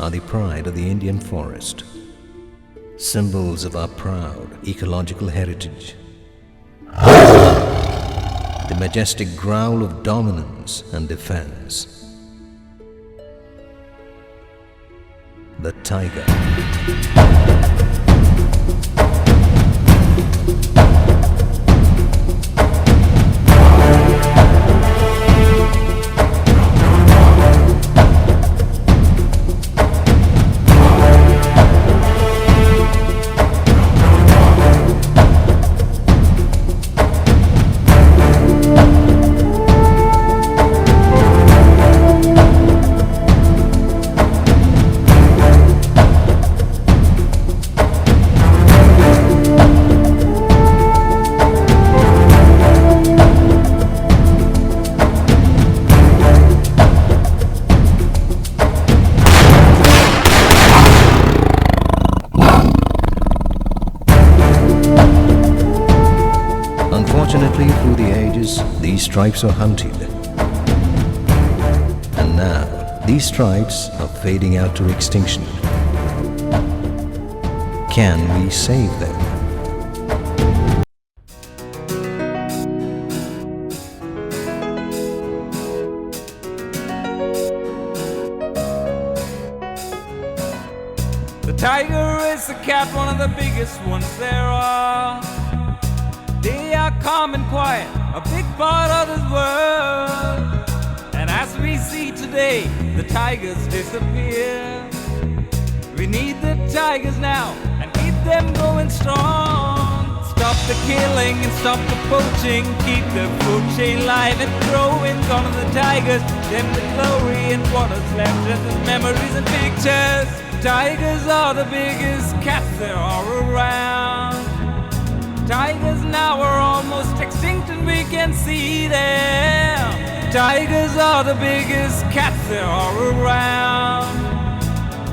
are the pride of the Indian forest, symbols of our proud ecological heritage. The majestic growl of dominance and defense. The tiger. Unfortunately, through the ages, these stripes are hunted. And now, these stripes are fading out to extinction. Can we save them? The tiger is the cat, one of the biggest ones there are. They are calm and quiet, a big part of this world. And as we see today, the tigers disappear. We need the tigers now and keep them going strong. Stop the killing and stop the poaching, keep the food chain alive and growing. Gone are the tigers, them the glory and what is left just as memories and pictures. Tigers are the biggest cats there are around. Tigers now are almost extinct and we can see them. Tigers are the biggest cats there are around.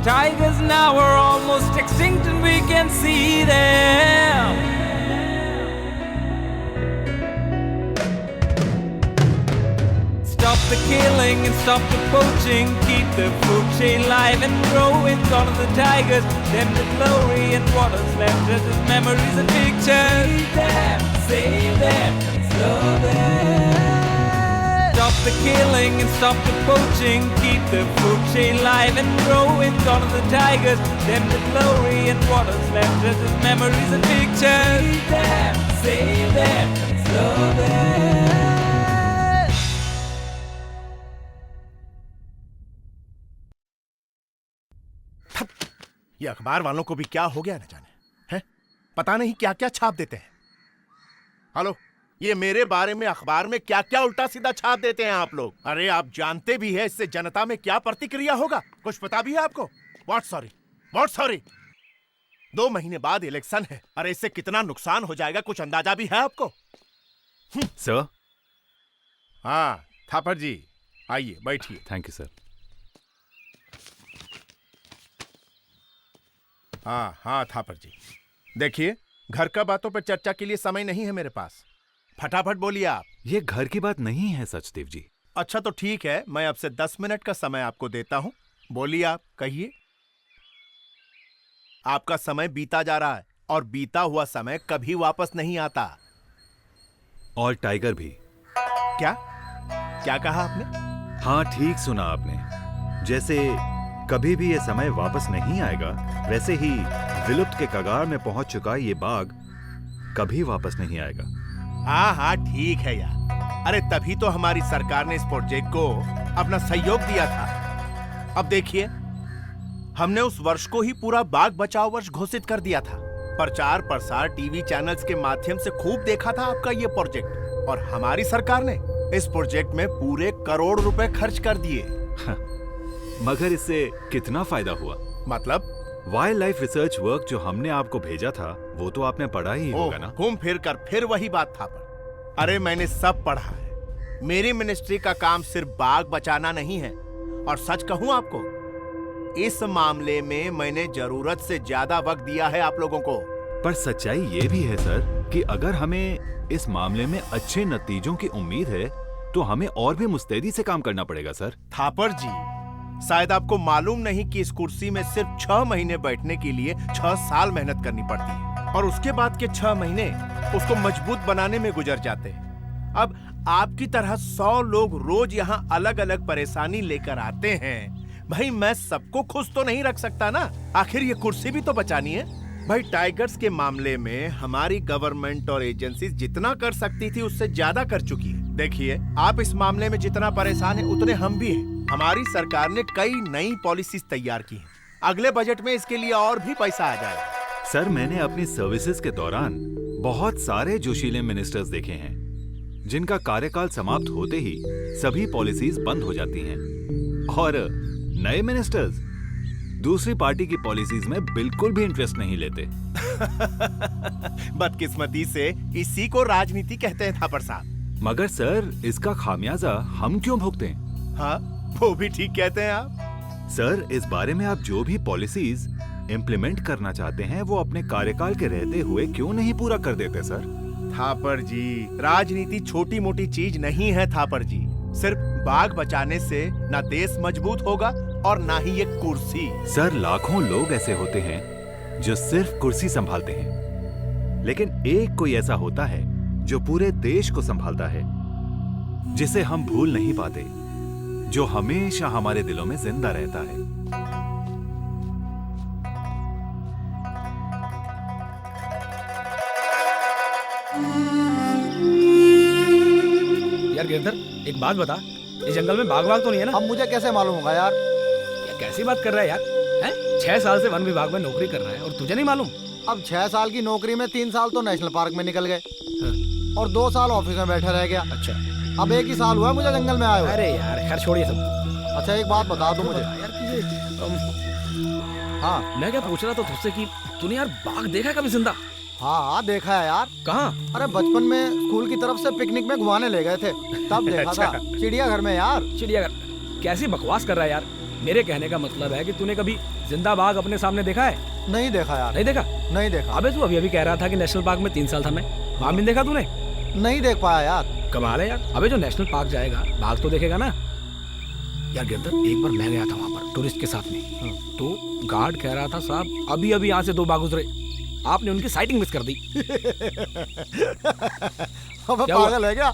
Tigers now are almost extinct and we can see them. Stop the killing and stop the poaching, keep the food chain alive and growing. Gone are the tigers, them the glory and what is left just as memories and pictures. Save them, love them. Stop the killing and stop the poaching, keep the food chain alive and growing. Gone are the tigers, them the glory and what is left just as memories and pictures. Save them, love them. ये अखबार वालों को भी क्या हो गया न जाने, हैं? पता नहीं क्या क्या छाप देते हैं। हेलो, ये मेरे बारे में अखबार में क्या क्या उल्टा सीधा छाप देते हैं आप लोग। अरे आप जानते भी है इससे जनता में क्या प्रतिक्रिया होगा, कुछ पता भी है आपको? व्हाट सॉरी 2 महीने बाद इलेक्शन है। अरे इससे कितना नुकसान हो जाएगा कुछ अंदाजा भी है आपको? सर। हाँ थापर जी, आइए बैठिए। Thank you sir. हाँ थापर जी, देखिए घर का बातों पर चर्चा के लिए समय नहीं है मेरे पास। फटाफट बोलिए आप। ये घर की बात नहीं है सचदेव जी। अच्छा तो ठीक है, मैं अब से 10 मिनट का समय आपको देता हूं। बोलिए आप, कहिए। आपका समय बीता जा रहा है और बीता हुआ समय कभी वापस नहीं आता। और टाइगर भी। क्या क्या कहा आपने? हाँ ठीक सुना आपने। जैसे कभी भी ये समय वापस नहीं आएगा, वैसे ही विलुप्त के कगार में पहुंच चुका ये बाघ कभी वापस नहीं आएगा। हाँ ठीक है यार। अरे तभी तो हमारी सरकार ने इस प्रोजेक्ट को अपना सहयोग दिया था। अब देखिए, हमने उस वर्ष को ही पूरा बाघ बचाओ वर्ष घोषित कर दिया था। प्रचार प्रसार टीवी चैनल्स के माध्यम से खूब देखा था आपका ये प्रोजेक्ट, और हमारी सरकार ने इस प्रोजेक्ट में पूरे करोड़ रुपए खर्च कर दिए। मगर इससे कितना फायदा हुआ? मतलब? वाइल्ड लाइफ रिसर्च वर्क जो हमने आपको भेजा था वो तो आपने पढ़ा ही होगा ना? घूम फिर कर फिर वही बात था पर। अरे मैंने सब पढ़ा है। मेरी मिनिस्ट्री का काम सिर्फ बाघ बचाना नहीं है, और सच कहूं आपको, इस मामले में मैंने जरूरत से ज्यादा वक्त दिया है आप लोगों को। पर सच्चाई ये भी है सर कि अगर हमें इस मामले में अच्छे नतीजों की उम्मीद है तो हमें और भी मुस्तैदी से काम करना पड़ेगा सर। थापर जी, शायद आपको मालूम नहीं कि इस कुर्सी में सिर्फ 6 महीने बैठने के लिए 6 साल मेहनत करनी पड़ती है और उसके बाद के 6 महीने उसको मजबूत बनाने में गुजर जाते हैं। अब आपकी तरह 100 लोग रोज यहाँ अलग अलग परेशानी लेकर आते हैं। भाई मैं सबको खुश तो नहीं रख सकता ना, आखिर ये कुर्सी भी तो बचानी है। भाई टाइगर्स के मामले में हमारी गवर्नमेंट और एजेंसीज जितना कर सकती थी उससे ज्यादा कर चुकी है। देखिए आप इस मामले में जितना परेशान है उतने हम भी हैं। हमारी सरकार ने कई नई पॉलिसीज तैयार की हैं। अगले बजट में इसके लिए और भी पैसा आ जाएगा। सर मैंने अपनी सर्विसेज के दौरान बहुत सारे जोशीले मिनिस्टर्स देखे हैं जिनका कार्यकाल समाप्त होते ही सभी पॉलिसीज बंद हो जाती हैं और नए मिनिस्टर्स दूसरी पार्टी की पॉलिसीज में बिल्कुल भी इंटरेस्ट नहीं लेते। बदकिस्मती से इसी को राजनीति कहते हैं थापर साहब। मगर सर इसका खामियाजा हम क्यों भुगतें? हाँ वो भी ठीक कहते हैं आप। सर इस बारे में आप जो भी पॉलिसीज इम्प्लीमेंट करना चाहते हैं वो अपने कार्यकाल के रहते हुए क्यों नहीं पूरा कर देते सर? थापर जी राजनीति छोटी मोटी चीज नहीं है थापर जी। सिर्फ बाघ बचाने से ना देश मजबूत होगा और ना ही ये कुर्सी। सर लाखों लोग ऐसे होते हैं जो सिर्फ कुर्सी संभालते हैं, लेकिन एक कोई ऐसा होता है जो पूरे देश को संभालता है, जिसे हम भूल नहीं पाते, जो हमेशा हमारे दिलों में जिंदा रहता है। यार गिरधर एक बात बता, इस जंगल में बाघ तो नहीं है ना? अब मुझे कैसे मालूम होगा यार? क्या कैसी बात कर रहा है यार? हैं? 6 साल से वन विभाग में नौकरी कर रहा है और तुझे नहीं मालूम? अब 6 साल की नौकरी में 3 साल तो नेशनल पार्क में निकल गए और 2 साल ऑफिस में बैठा रह गया। अच्छा अब 1 ही साल हुआ मुझे जंगल में आए हुए। अरे यार खैर छोड़िए सब। अच्छा एक बात बता दो मुझे यार कि ये हाँ मैं क्या पूछ रहा था तुझसे कि तूने यार बाघ देखा कभी जिंदा? हाँ देखा है यार। कहाँ? अरे बचपन में स्कूल की तरफ से पिकनिक में घुमाने ले गए थे तब देखा था चिड़ियाघर में यार। चिड़ियाघर? कैसी बकवास कर रहा है यार। मेरे कहने का मतलब है कि तूने कभी जिंदा बाघ अपने सामने देखा है? नहीं देखा यार। नहीं देखा? नहीं देखा। अबे तू अभी अभी कह रहा था कि नेशनल पार्क में 3 साल था मैं, वहाँ भी देखा तूने? नहीं देख पाया यार। कमाल है यार। अबे जो नेशनल पार्क जाएगा बाघ तो देखेगा ना यार। गिरधर एक बार मैं गया था वहाँ पर टूरिस्ट के साथ में, तो गार्ड कह रहा था साहब अभी अभी यहाँ से 2 बाघ गुजरे, आपने उनकी साइटिंग मिस कर दी। अबे पागल है क्या?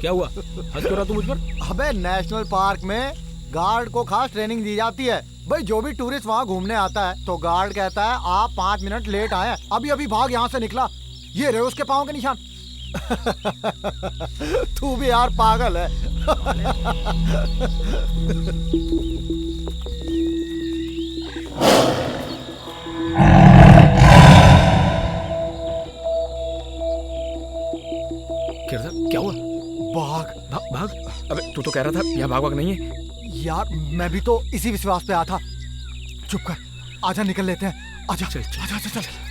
क्या हुआ? हंस क्यों रहा तू मुझ पर? अबे नेशनल पार्क में गार्ड को खास ट्रेनिंग दी जाती है। भाई जो भी टूरिस्ट वहाँ घूमने आता है तो गार्ड कहता है आप 5 मिनट लेट आए, अभी अभी भाग यहाँ से निकला, ये रहे उसके पाँव के निशान। तू भी यार पागल है। क्या हुआ? भाग भाग? अबे तू तो कह रहा था यहाँ भाग नहीं है। यार मैं भी तो इसी विश्वास पे आया था। चुप कर, आजा निकल लेते हैं। आजा चल चल आजा चल, चल।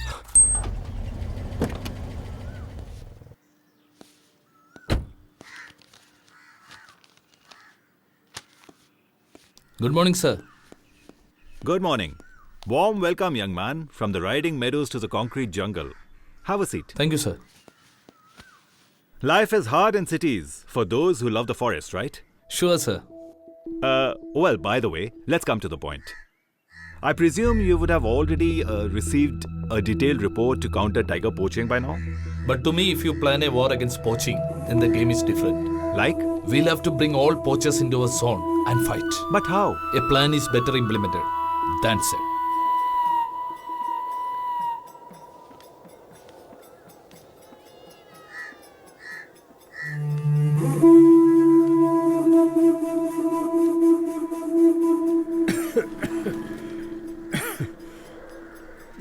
Good morning, sir. Good morning. Warm welcome, young man, from the riding meadows to the concrete jungle. Have a seat. Thank you, sir. Life is hard in cities for those who love the forest, right? Sure, sir. Well, by the way, let's come to the point. I presume you would have already received a detailed report to counter tiger poaching by now? But to me, if you plan a war against poaching, then the game is different. Like? We'll have to bring all poachers into a zone and fight. But how? A plan is better implemented than said.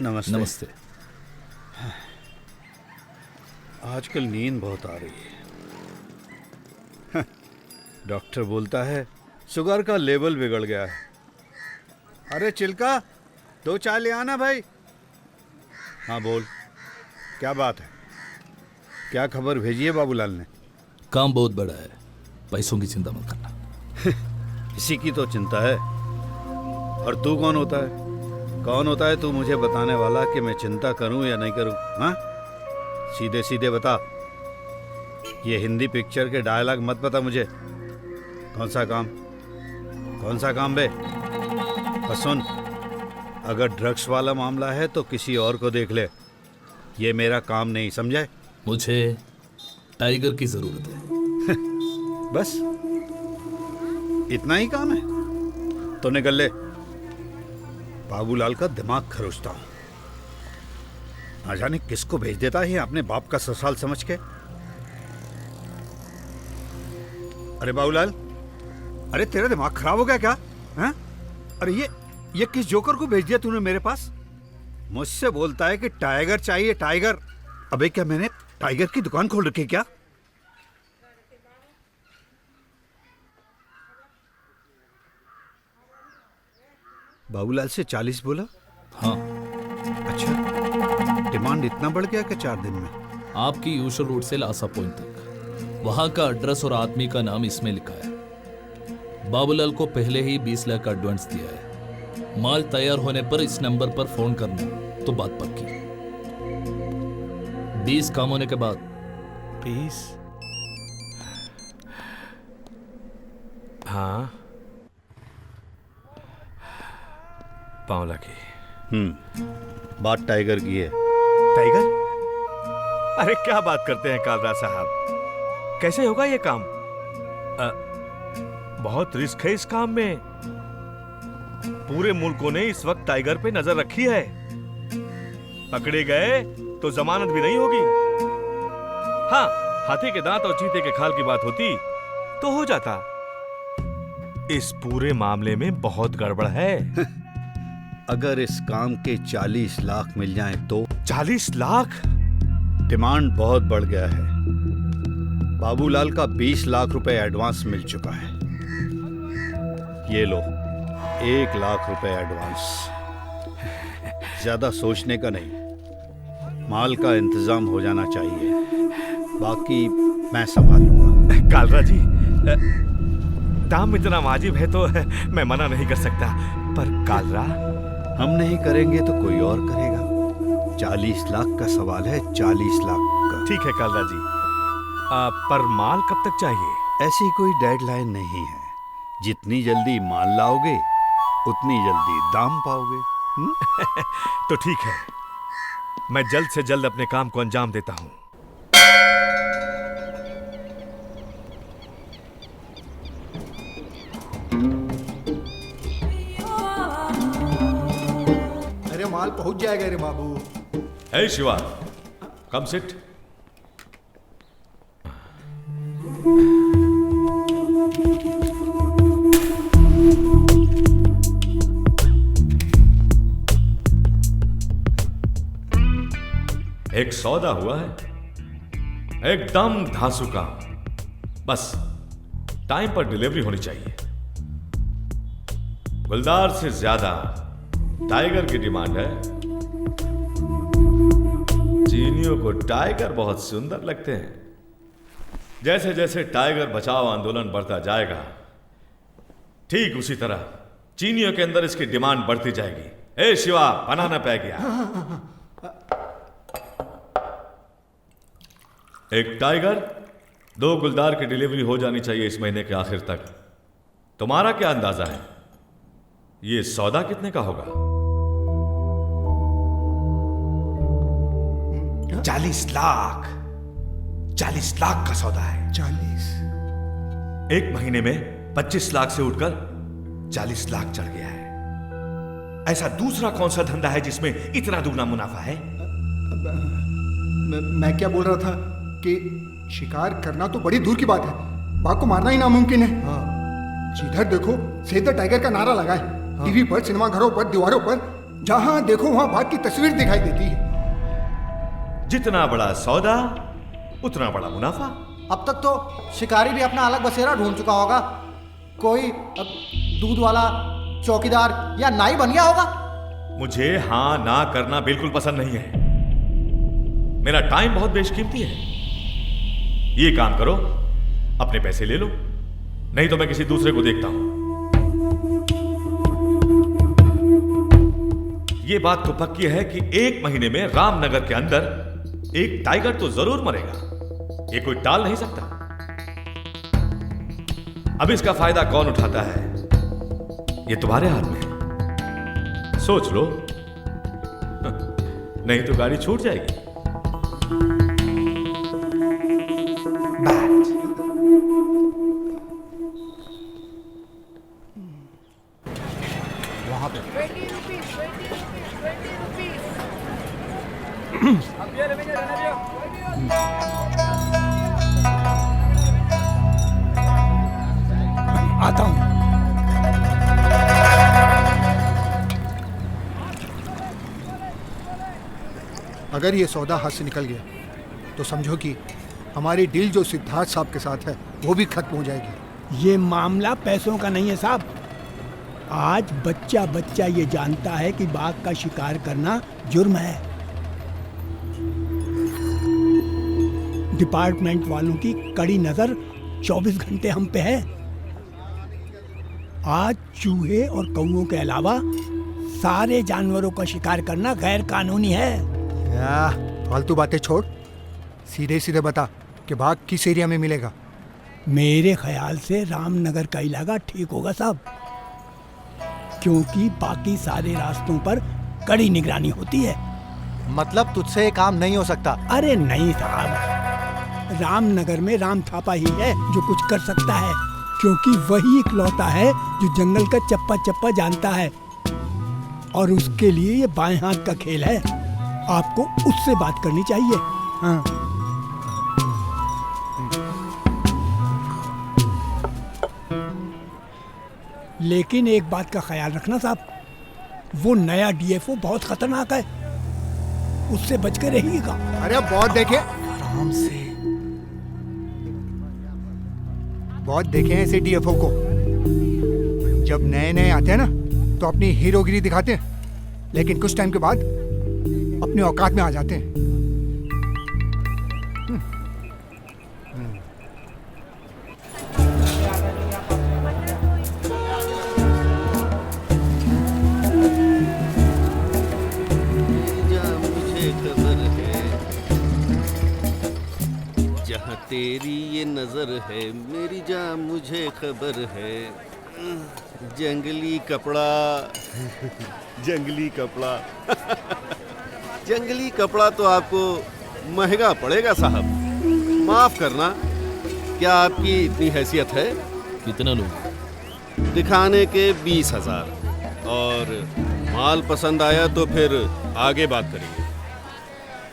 नमस्ते। नमस्ते। आजकल नींद बहुत आ रही है। Doctor बोलता है sugar का लेवल बिगड़ गया है। अरे चिल्का 2 चाय ले आना भाई। हाँ बोल, क्या बात है? क्या खबर भेजी है बाबूलाल ने? काम बहुत बड़ा है, पैसों की चिंता मत करना। इसी की तो चिंता है। और तू कौन होता है? कौन होता है तू मुझे बताने वाला कि मैं चिंता करूं या नहीं करूं? हाँ सीधे सीधे बता। ये हिंदी पिक्चर के डायलॉग मत बता मुझे। कौन सा काम? कौन सा काम बे? और सुन, अगर ड्रग्स वाला मामला है तो किसी और को देख ले, ये मेरा काम नहीं, समझे? मुझे टाइगर की जरूरत है। बस इतना ही काम है तो निकल ले। बाबूलाल का दिमाग खरोचता हूं, ना जाने किसको भेज देता है अपने बाप का ससुराल समझ के। अरे बाबूलाल, अरे तेरा दिमाग खराब हो गया क्या? हैं? अरे ये किस जोकर को भेज दिया तूने मेरे पास? मुझसे बोलता है कि टाइगर चाहिए, टाइगर। अबे क्या मैंने टाइगर की दुकान खोल रखी है क्या? बाबूलाल से 40 बोला? हाँ, अच्छा, डिमांड इतना बढ़ गया कि 4 दिन में? आपकी यूशल रोड से लासा पॉइंट तक। वहां का एड्रेस और आदमी का नाम इसमें लिखा है। बाबूलाल को पहले ही 20 लाख का एडवांस दिया है। माल तैयार होने पर इस नंबर पर फोन करना तो बात पक्की। 20 काम होने के बाद 20? हाँ, पावला की। बात टाइगर की है। टाइगर? अरे क्या बात करते हैं कालरा साहब, कैसे होगा ये काम? बहुत रिस्क है इस काम में। पूरे मुल्कों ने इस वक्त टाइगर पे नजर रखी है। पकड़े गए तो जमानत भी नहीं होगी। हाँ, हाथी के दांत और चीते के खाल की बात होती तो हो जाता। इस पूरे मामले में बहुत गड़बड़ है। अगर इस काम के 40 लाख मिल जाएं तो? 40 लाख? डिमांड बहुत बढ़ गया है। बाबूलाल का 20 लाख रुपए एडवांस मिल चुका है। ये लो, 1 लाख रुपए एडवांस। ज्यादा सोचने का नहीं, माल का इंतजाम हो जाना चाहिए, बाकी मैं संभालूंगा। कालरा जी, दाम इतना वाजिब है तो मैं मना नहीं कर सकता, पर कालरा, हम नहीं करेंगे तो कोई और करेगा। 40 लाख का सवाल है, 40 लाख का। ठीक है कालरा जी, पर माल कब तक चाहिए? ऐसी कोई डेडलाइन नहीं है। जितनी जल्दी माल लाओगे उतनी जल्दी दाम पाओगे। तो ठीक है, मैं जल्द से जल्द अपने काम को अंजाम देता हूं। अरे माल पहुंच जाएगा रे बाबू। हे शिवा, कम सिट। एक सौदा हुआ है, एकदम धांसू काम। बस टाइम पर डिलीवरी होनी चाहिए। गुलदार से ज्यादा टाइगर की डिमांड है। चीनियों को टाइगर बहुत सुंदर लगते हैं। जैसे जैसे टाइगर बचाओ आंदोलन बढ़ता जाएगा, ठीक उसी तरह चीनियों के अंदर इसकी डिमांड बढ़ती जाएगी। ए शिवा, बनाना पै गया। एक टाइगर, 2 गुलदार की डिलीवरी हो जानी चाहिए इस महीने के आखिर तक। तुम्हारा क्या अंदाजा है, ये सौदा कितने का होगा? 40 लाख। 40 लाख का सौदा है। 40? एक महीने में 25 लाख से उठकर 40 लाख चढ़ गया है। ऐसा दूसरा कौन सा धंधा है जिसमें इतना दुगना मुनाफा है? मैं क्या बोल रहा था कि शिकार करना तो बड़ी दूर की बात है, बाघ को मारना ही नामुमकिन है। जिधर देखो सेव द टाइगर का नारा लगा है। टीवी पर, सिनेमा घरों पर, दीवारों पर, जहां देखो वहां बाघ की तस्वीर दिखाई देती है। जितना बड़ा सौदा उतना बड़ा मुनाफा। अब तक तो शिकारी भी अपना अलग बसेरा ढूंढ चुका होगा। कोई दूध वाला, चौकीदार या नाई बन गया होगा। मुझे हां ना करना बिल्कुल पसंद नहीं है। मेरा टाइम बहुत बेशकीमती है। ये काम करो, अपने पैसे ले लो, नहीं तो मैं किसी दूसरे को देखता हूं। ये बात तो पक्की है कि 1 महीने में रामनगर के अंदर एक टाइगर तो जरूर मरेगा। ये कोई टाल नहीं सकता। अब इसका फायदा कौन उठाता है, ये तुम्हारे हाथ में है, सोच लो, नहीं तो गाड़ी छूट जाएगी। वहां पे आता हूँ। अगर ये सौदा हाथ से निकल गया तो समझो कि हमारी डील जो सिद्धार्थ साहब के साथ है वो भी खत्म हो जाएगी। ये मामला पैसों का नहीं है साहब। आज बच्चा बच्चा ये जानता है कि बाघ का शिकार करना जुर्म है। डिपार्टमेंट वालों की कड़ी नजर 24 घंटे हम पे है। आज चूहे और कौओं के अलावा सारे जानवरों का शिकार करना गैर कानूनी है। या फालतू बातें छोड़, सीधे सीधे बता कि बाघ किस एरिया में मिलेगा। मेरे ख्याल से रामनगर का इलाका ठीक होगा साहब, क्योंकि बाकी सारे रास्तों पर कड़ी निगरानी होती है। मतलब तुझसे ये काम नहीं हो सकता? अरे नहीं साहब, रामनगर में राम थापा ही है जो कुछ कर सकता है, क्योंकि वही इकलौता है जो जंगल का चप्पा चप्पा जानता है, और उसके लिए ये बाएं हाथ का खेल है। आपको उससे बात करनी चाहिए। हाँ। लेकिन एक बात का ख्याल रखना साहब, वो नया डीएफओ बहुत खतरनाक है, उससे बच के रहिएगा। अरे बहुत देखे, आराम से। बहुत देखे हैं ऐसे डीएफओ को। जब नए नए आते हैं ना तो अपनी हीरोगिरी दिखाते हैं, लेकिन कुछ टाइम के बाद अपने औकात में आ जाते हैं। मुझे खबर है, जहाँ तेरी ये नजर है, मेरी जान मुझे खबर है। जंगली कपड़ा जंगली कपड़ा जंगली कपड़ा तो आपको महंगा पड़ेगा साहब। माफ करना, क्या आपकी इतनी हैसियत है? कितने लोग? दिखाने के 20,000, और माल पसंद आया तो फिर आगे बात करेंगे।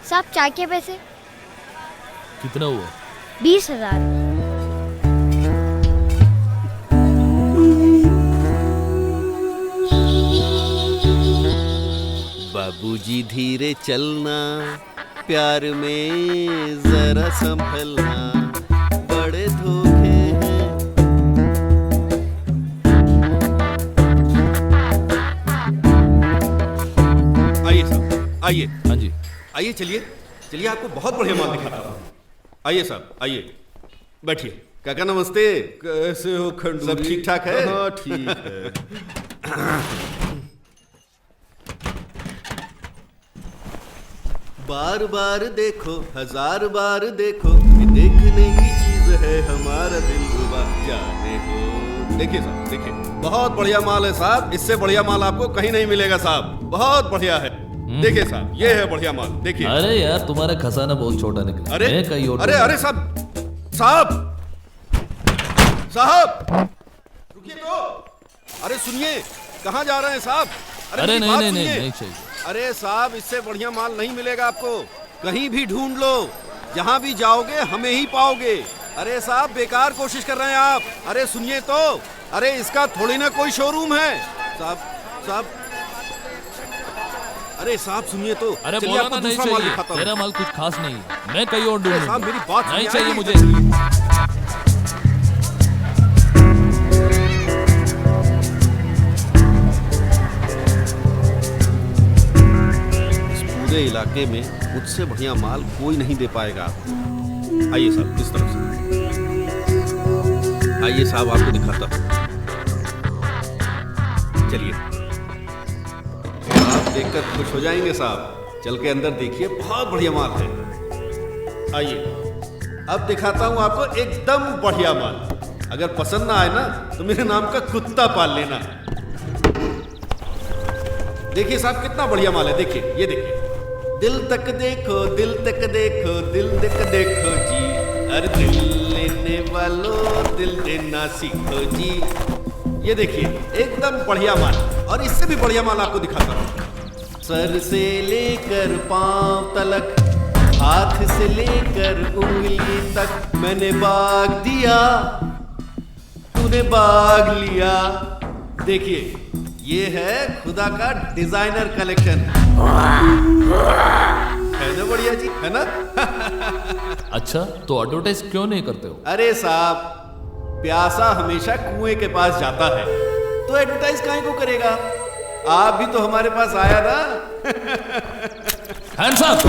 साहब चाय के पैसे? कितना हुआ? 20,000। बाबूजी धीरे चलना, प्यार में जरा संभलना, बड़े धोखे हैं। आइए साहब, आइए। हाँ जी। आइए, चलिए चलिए, आपको बहुत बढ़िया माल दिखाता हूँ। आइए साहब, आइए, बैठिए। काका नमस्ते। कैसे हो खंडू? सब ठीक ठाक है? हाँ ठीक है। बार बार देखो, हजार बार देखो, ये देखने की चीज है हमारा दिल रुबा, जाने हो। देखिए साहब, देखिए, बहुत बढ़िया माल है साहब। इससे बढ़िया माल आपको कहीं नहीं मिलेगा साहब। बहुत बढ़िया है। देखिए साहब, ये है बढ़िया माल, देखिए। अरे यार, तुम्हारा खजाना बहुत छोटा निकला। अरे मैं कहीं और अरे अरे साहब, साहब साहब रुकिए तो। अरे सुनिए, कहाँ जा रहे हैं साहब? अरे मेरी नहीं बात नहीं सुनिए। नहीं, नहीं चाहिए। अरे साहब, इससे बढ़िया माल नहीं मिलेगा आपको। कहीं भी ढूंढ लो, जहां भी जाओगे हमें ही पाओगे। अरे साहब, बेकार कोशिश कर रहे हैं आप। अरे सुनिए तो, अरे इसका थोड़ी ना कोई शोरूम है साहब। साहब, अरे साहब सुनिए तो। अरे चलिए बोला आपको ना, नहीं दूसरा माल चाहिए। दिखाता हूं। तेरा माल कुछ खास नहीं है, मैं कहीं और अरे ढूंढूंगा। साहब, मेरी बात नहीं सुनिए। चाहिए आइए, मुझे। पूरे इलाके में मुझसे बढ़िया माल कोई नहीं दे पाएगा आपको। आइए साहब, इस तरफ से आइए साहब, आपको दिखाता हूँ। चलिए, आप देखकर खुश हो जाएंगे साहब। चल के अंदर देखिए, बहुत बढ़िया माल है। आइए, अब दिखाता हूँ आपको एकदम बढ़िया माल। अगर पसंद ना आए ना तो मेरे नाम का कुत्ता पाल लेना। देखिए साहब कितना बढ़िया माल है, देखिए ये देखिए। दिल तक देखो, दिल तक देखो, दिल तक देखो जी, अरे दिल लेने वालों दिल देना सीखो जी। ये देखिए एकदम बढ़िया माल, और इससे भी बढ़िया माल आपको दिखाता हूँ। सर से लेकर पांव तलक, हाथ से लेकर उंगली तक, मैंने बाग दिया तूने बाग लिया। देखिए ये है खुदा का डिजाइनर कलेक्शन, है ना बढ़िया जी, है ना? अच्छा, तो एडवर्टाइज क्यों नहीं करते हो? अरे साहब, प्यासा हमेशा कुएं के पास जाता है, तो एडवर्टाइज काहे को करेगा? आप भी तो हमारे पास आया ना। Hands up!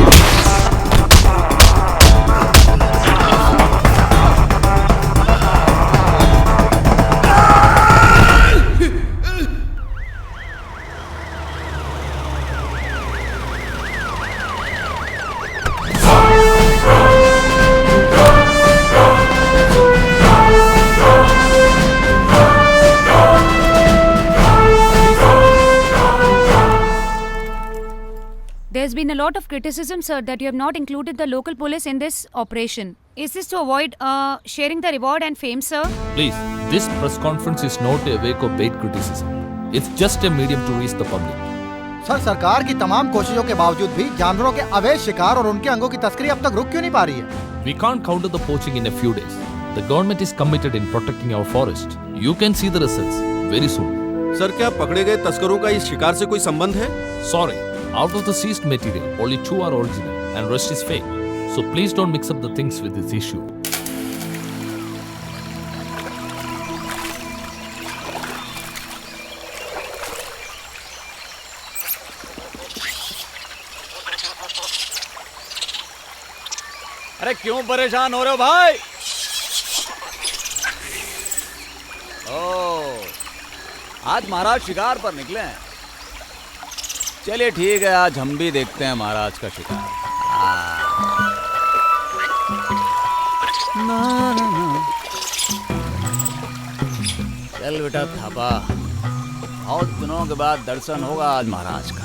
There's been a lot of criticism, sir, that you have not included the local police in this operation. Is this to avoid sharing the reward and fame, sir? Please, this press conference is not a wake of bait criticism. It's just a medium to reach the public. Sir, सरकार की तमाम कोशिशों के बावजूद भी जानवरों के अवैध शिकार और उनके अंगों की तस्करी अब तक रुक क्यों नहीं पा रही है? We can't counter the poaching in a few days. The government is committed in protecting our forest. You can see the results very soon. Sir, क्या पकड़े गए तस्करों का इस शिकार से कोई संबंध है? Sorry, out of the seized material, only 2 are original and rest is fake. So please don't mix up the things with this issue. अरे क्यों परेशान हो रहे हो भाई? ओ, आज महाराज शिकार पर निकले हैं। चलिए ठीक है, आज हम भी देखते हैं महाराज का शिकार। ना, ना, ना। चल बेटा थापा, बहुत दिनों के बाद दर्शन होगा आज महाराज का।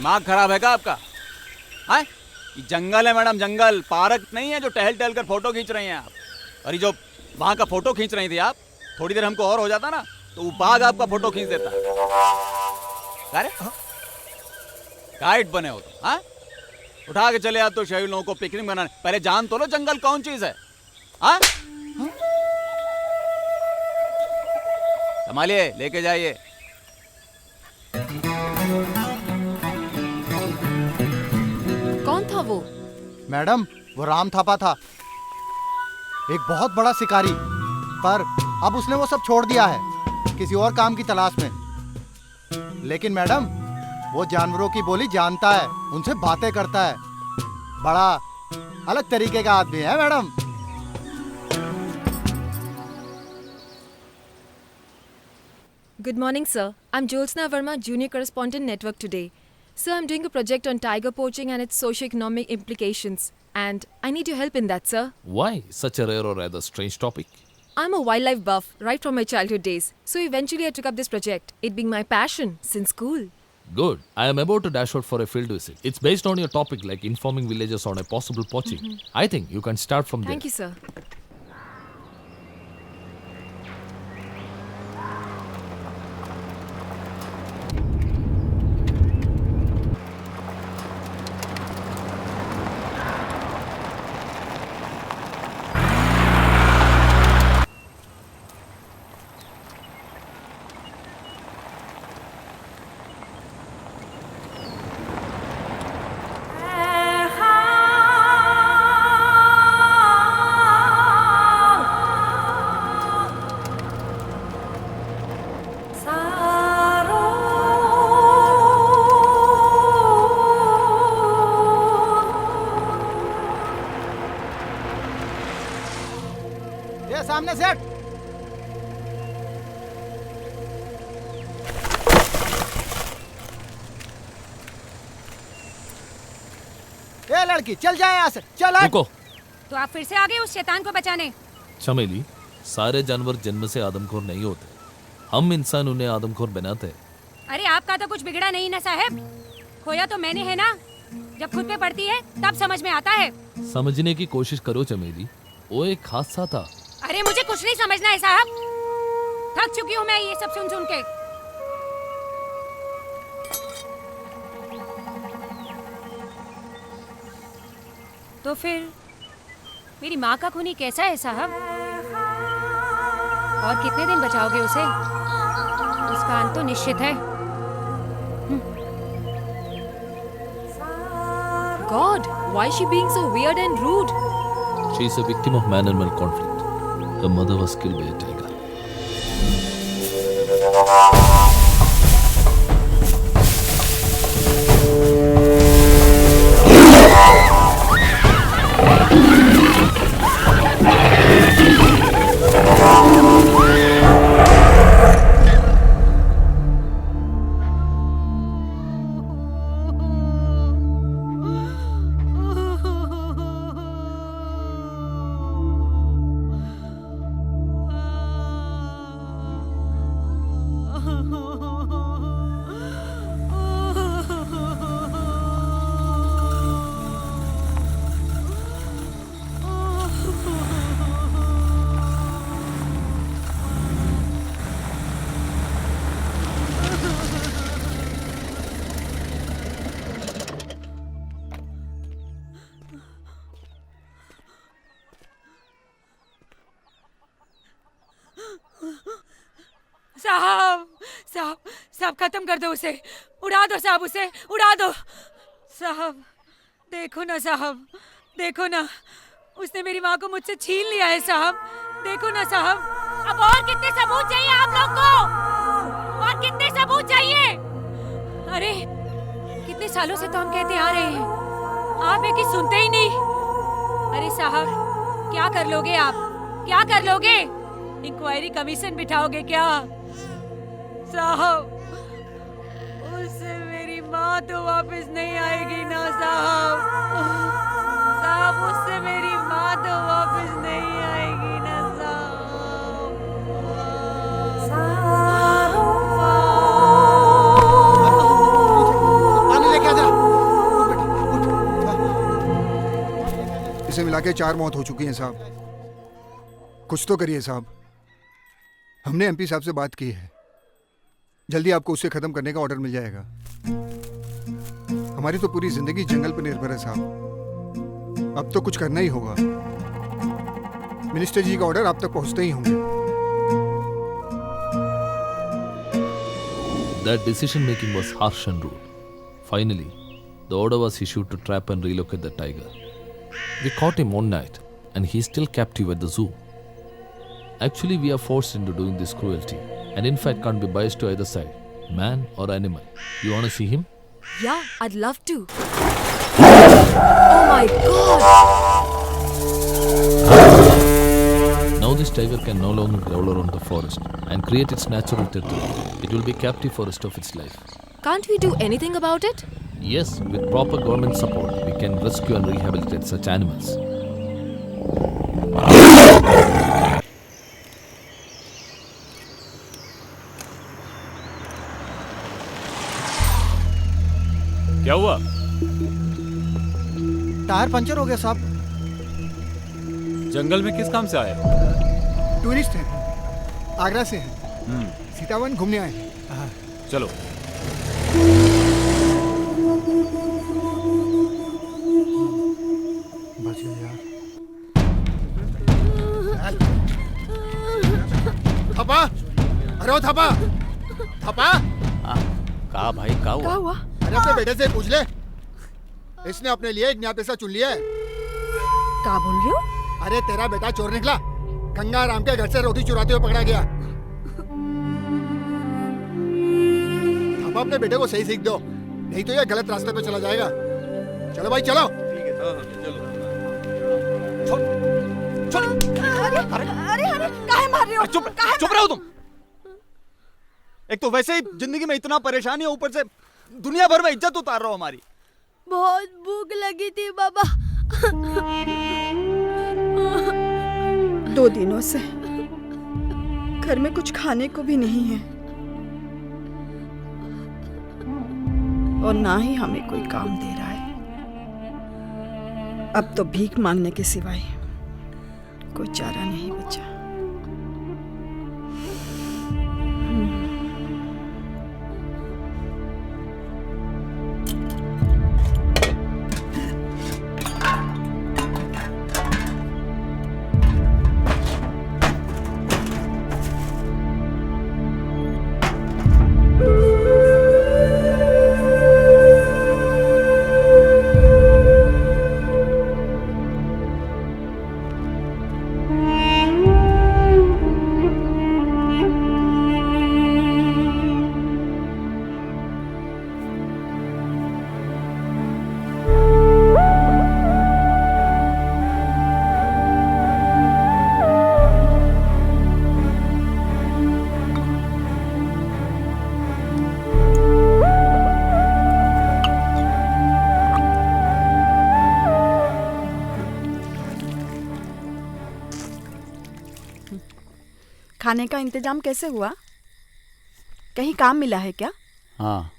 दिमाग खराब है क्या आपका? है? ये जंगल है मैडम, जंगल, पार्क नहीं है जो टहल टहल कर फोटो खींच रही हैं आप। अरे जो वहां का फोटो खींच रही थी आप, थोड़ी देर हमको और हो जाता ना तो वो बाघ आपका फोटो खींच देता। अरे गाइड बने हो तो, हाँ? उठा के चले आप तो शहरी लोगों को पिकनिक बनाने। पहले जान तो लो जंगल कौन चीज है। हाँ? संभालिए, लेके जाइए। कौन था वो? मैडम, वो राम थापा था, एक बहुत बड़ा शिकारी, पर अब उसने वो सब छोड़ दिया है किसी और काम की तलाश में। लेकिन मैडम, वो जानवरों की बोली जानता है, उनसे बातें करता है, बड़ा अलग तरीके का आदमी है madam. Good morning, sir. I'm Jyotsna Verma, Junior Correspondent Network today. Sir, I'm doing a project on tiger poaching and its socio-economic implications. And I need your help in that, sir. Why such a rare or rather strange topic? I'm a wildlife buff right from my childhood days. So eventually I took up this project, it being my passion since school. Good. I am about to dash out for a field visit. It's based on your topic, like informing villagers on a possible poaching. I think you can start from there. Thank you, sir. सेठ। ए लड़की चल जाए यहाँ से, चल हट। रुको तो आप फिर से आ गए उस शैतान को बचाने? चमेली, सारे जानवर जन्म से आदमखोर नहीं होते, हम इंसान उन्हें आदमखोर बनाते हैं। अरे आपका तो कुछ बिगड़ा नहीं ना साहब, खोया तो मैंने है ना। जब खुद पे पड़ती है तब समझ में आता है। समझने की कोशिश करो चमेली, वो एक हादसा था। अरे मुझे कुछ नहीं समझना है साहब, थक चुकी हूँ मैं ये सब सुन सुन के। तो फिर मेरी माँ का खूनी कैसा है साहब? और कितने दिन बचाओगे उसे? उसका अंत तो निश्चित है। God, why is she being so weird and rude? She is a victim of man-animal conflict. Her mother was killed by a tiger. साहब साहब साहब खत्म कर दो उसे, उड़ा दो साहब, उसे उड़ा दो साहब। देखो ना साहब, देखो ना, उसने मेरी माँ को मुझसे छीन लिया है साहब। देखो ना साहब। अब और कितने सबूत चाहिए आप लोग को? और कितने सबूत चाहिए? अरे कितने सालों से तो हम कहते आ रहे हैं, आप एक ही सुनते ही नहीं। अरे साहब क्या कर लोगे आप, क्या कर लोगे? इंक्वायरी कमीशन बिठाओगे क्या? साहब उससे मेरी माँ तो वापस नहीं आएगी ना साहब। साहब उससे मेरी माँ तो वापस नहीं आएगी ना पानी लेके आजा। इसे मिला के 4 मौत हो चुकी हैं साहब। कुछ तो करिए साहब। हमने एमपी साहब से बात की है, जल्दी आपको उसे खत्म करने का ऑर्डर मिल जाएगा। हमारी तो पूरी जिंदगी जंगल पर निर्भर है साहब, अब तो कुछ करना ही होगा। मिनिस्टर जी का ऑर्डर आप तक पहुंचते ही होंगे। That decision making was harsh and rude. Finally, the order was issued to trap and relocate the tiger. We caught him one night and he's still captive at the zoo. Actually, we are forced into doing this cruelty and in fact can't be biased to either side, man or animal. You want to see him? Yeah, I'd love to. Oh my God! Now this tiger can no longer growl around the forest and create its natural territory. It will be captive for the rest of its life. Can't we do anything about it? Yes, with proper government support, we can rescue and rehabilitate such animals. क्या हुआ? Tyre puncture हो गया साहब। जंगल में किस काम से आए? टूरिस्ट हैं, आगरा से हैं, सीतावन घूमने आए हैं। चलो। बच गए यार। थपा, अरे ओ थपा, थपा। कहा भाई, क्या हुआ? क्या हुआ? अरे अपने बेटे से पूछ ले, इसने अपने लिए एक नया पैसा चुन लिया है। क्या बोल रहे हो? अरे तेरा बेटा चोर निकला, गंगाराम के घर से रोटी चुराते हुए पकड़ा गया। अब अपने बेटे को सही सीख दो, नहीं तो ये गलत रास्ते पे चला जाएगा। चलो भाई चलो। ठीक है, चलो। छोड़, छोड़। अरे अरे काहे मार रहे हो? चुप रहो तुम। एक तो वैसे ही जिंदगी में इतना परेशानी है, ऊपर से दुनिया भर में इज्जत उतार रहे हो हमारी। बहुत भूख लगी थी बाबा। 2 दिनों से घर में कुछ खाने को भी नहीं है और ना ही हमें कोई काम दे रहा है। अब तो भीख मांगने के सिवाय कोई चारा नहीं बचा। खाने का इंतजाम कैसे हुआ? कहीं काम मिला है क्या? हाँ,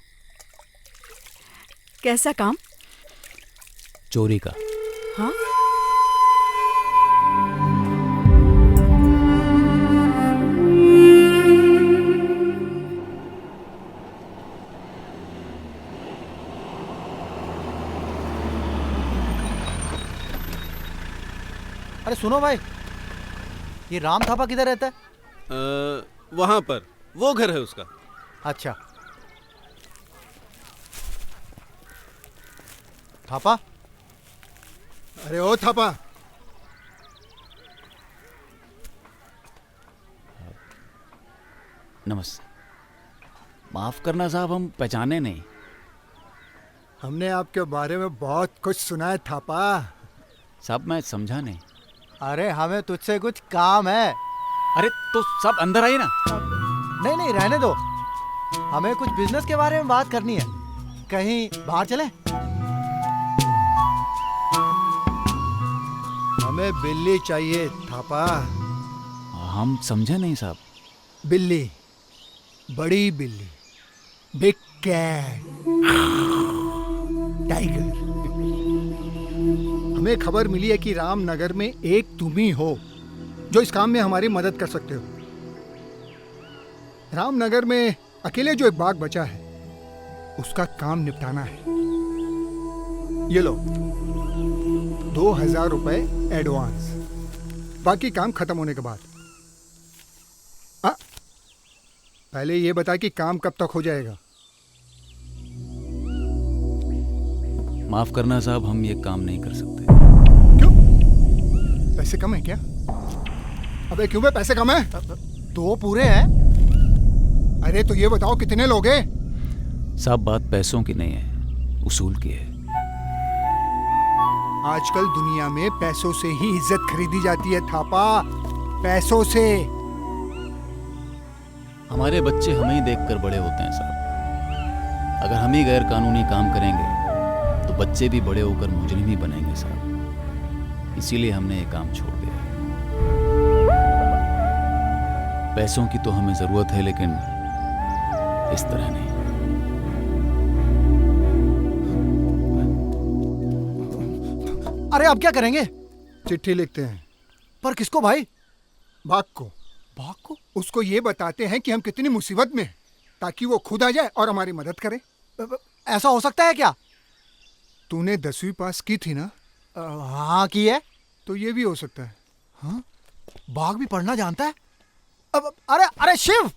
कैसा काम? चोरी का। हाँ? अरे सुनो भाई, ये राम थापा किधर रहता है? वहां पर, वो घर है उसका। अच्छा। थापा? अरे ओ थापा, नमस्ते। माफ करना साहब, हम पहचाने नहीं। हमने आपके बारे में बहुत कुछ सुना है थापा। साहब मैं समझा नहीं। अरे हमें तुझसे कुछ काम है। अरे तो सब अंदर आइए ना। नहीं नहीं, रहने दो। हमें कुछ बिजनेस के बारे में बात करनी है। कहीं बाहर चलें? हमें बिल्ली चाहिए थापा। हम समझे नहीं साहब। बिल्ली, बड़ी बिल्ली, बिग कैट, टाइगर। हमें खबर मिली है कि रामनगर में एक तुम ही हो जो इस काम में हमारी मदद कर सकते हो। रामनगर में अकेले जो एक बाग बचा है उसका काम निपटाना है। ये लो 2000 रुपए एडवांस, बाकी काम खत्म होने के बाद। पहले ये बता कि काम कब तक हो जाएगा? माफ करना साहब, हम ये काम नहीं कर सकते। क्यों? पैसे कम है क्या? अबे क्यों बे, पैसे कम है? 2 पूरे हैं। अरे तो ये बताओ कितने लोग हैं? साहब बात पैसों की नहीं है, उसूल की है। आजकल दुनिया में पैसों से ही इज्जत खरीदी जाती है थापा, पैसों से। हमारे बच्चे हमें ही देखकर बड़े होते हैं साहब। अगर हम ही गैर कानूनी काम करेंगे तो बच्चे भी बड़े होकर मुजरिम ही बनेंगे साहब। इसीलिए हमने ये काम छोड़ दिया। पैसों की तो हमें जरूरत है, लेकिन इस तरह नहीं। अरे अब क्या करेंगे? चिट्ठी लिखते हैं। पर किसको भाई? बाग को। बाग को? उसको ये बताते हैं कि हम कितनी मुसीबत में हैं, ताकि वो खुद आ जाए और हमारी मदद करे। ऐसा हो सकता है क्या? तूने 10वीं पास की थी ना? हाँ की है। तो ये भी हो सकता है। हाँ? बाग भी पढ़ना जानता है? अरे अरे शिव!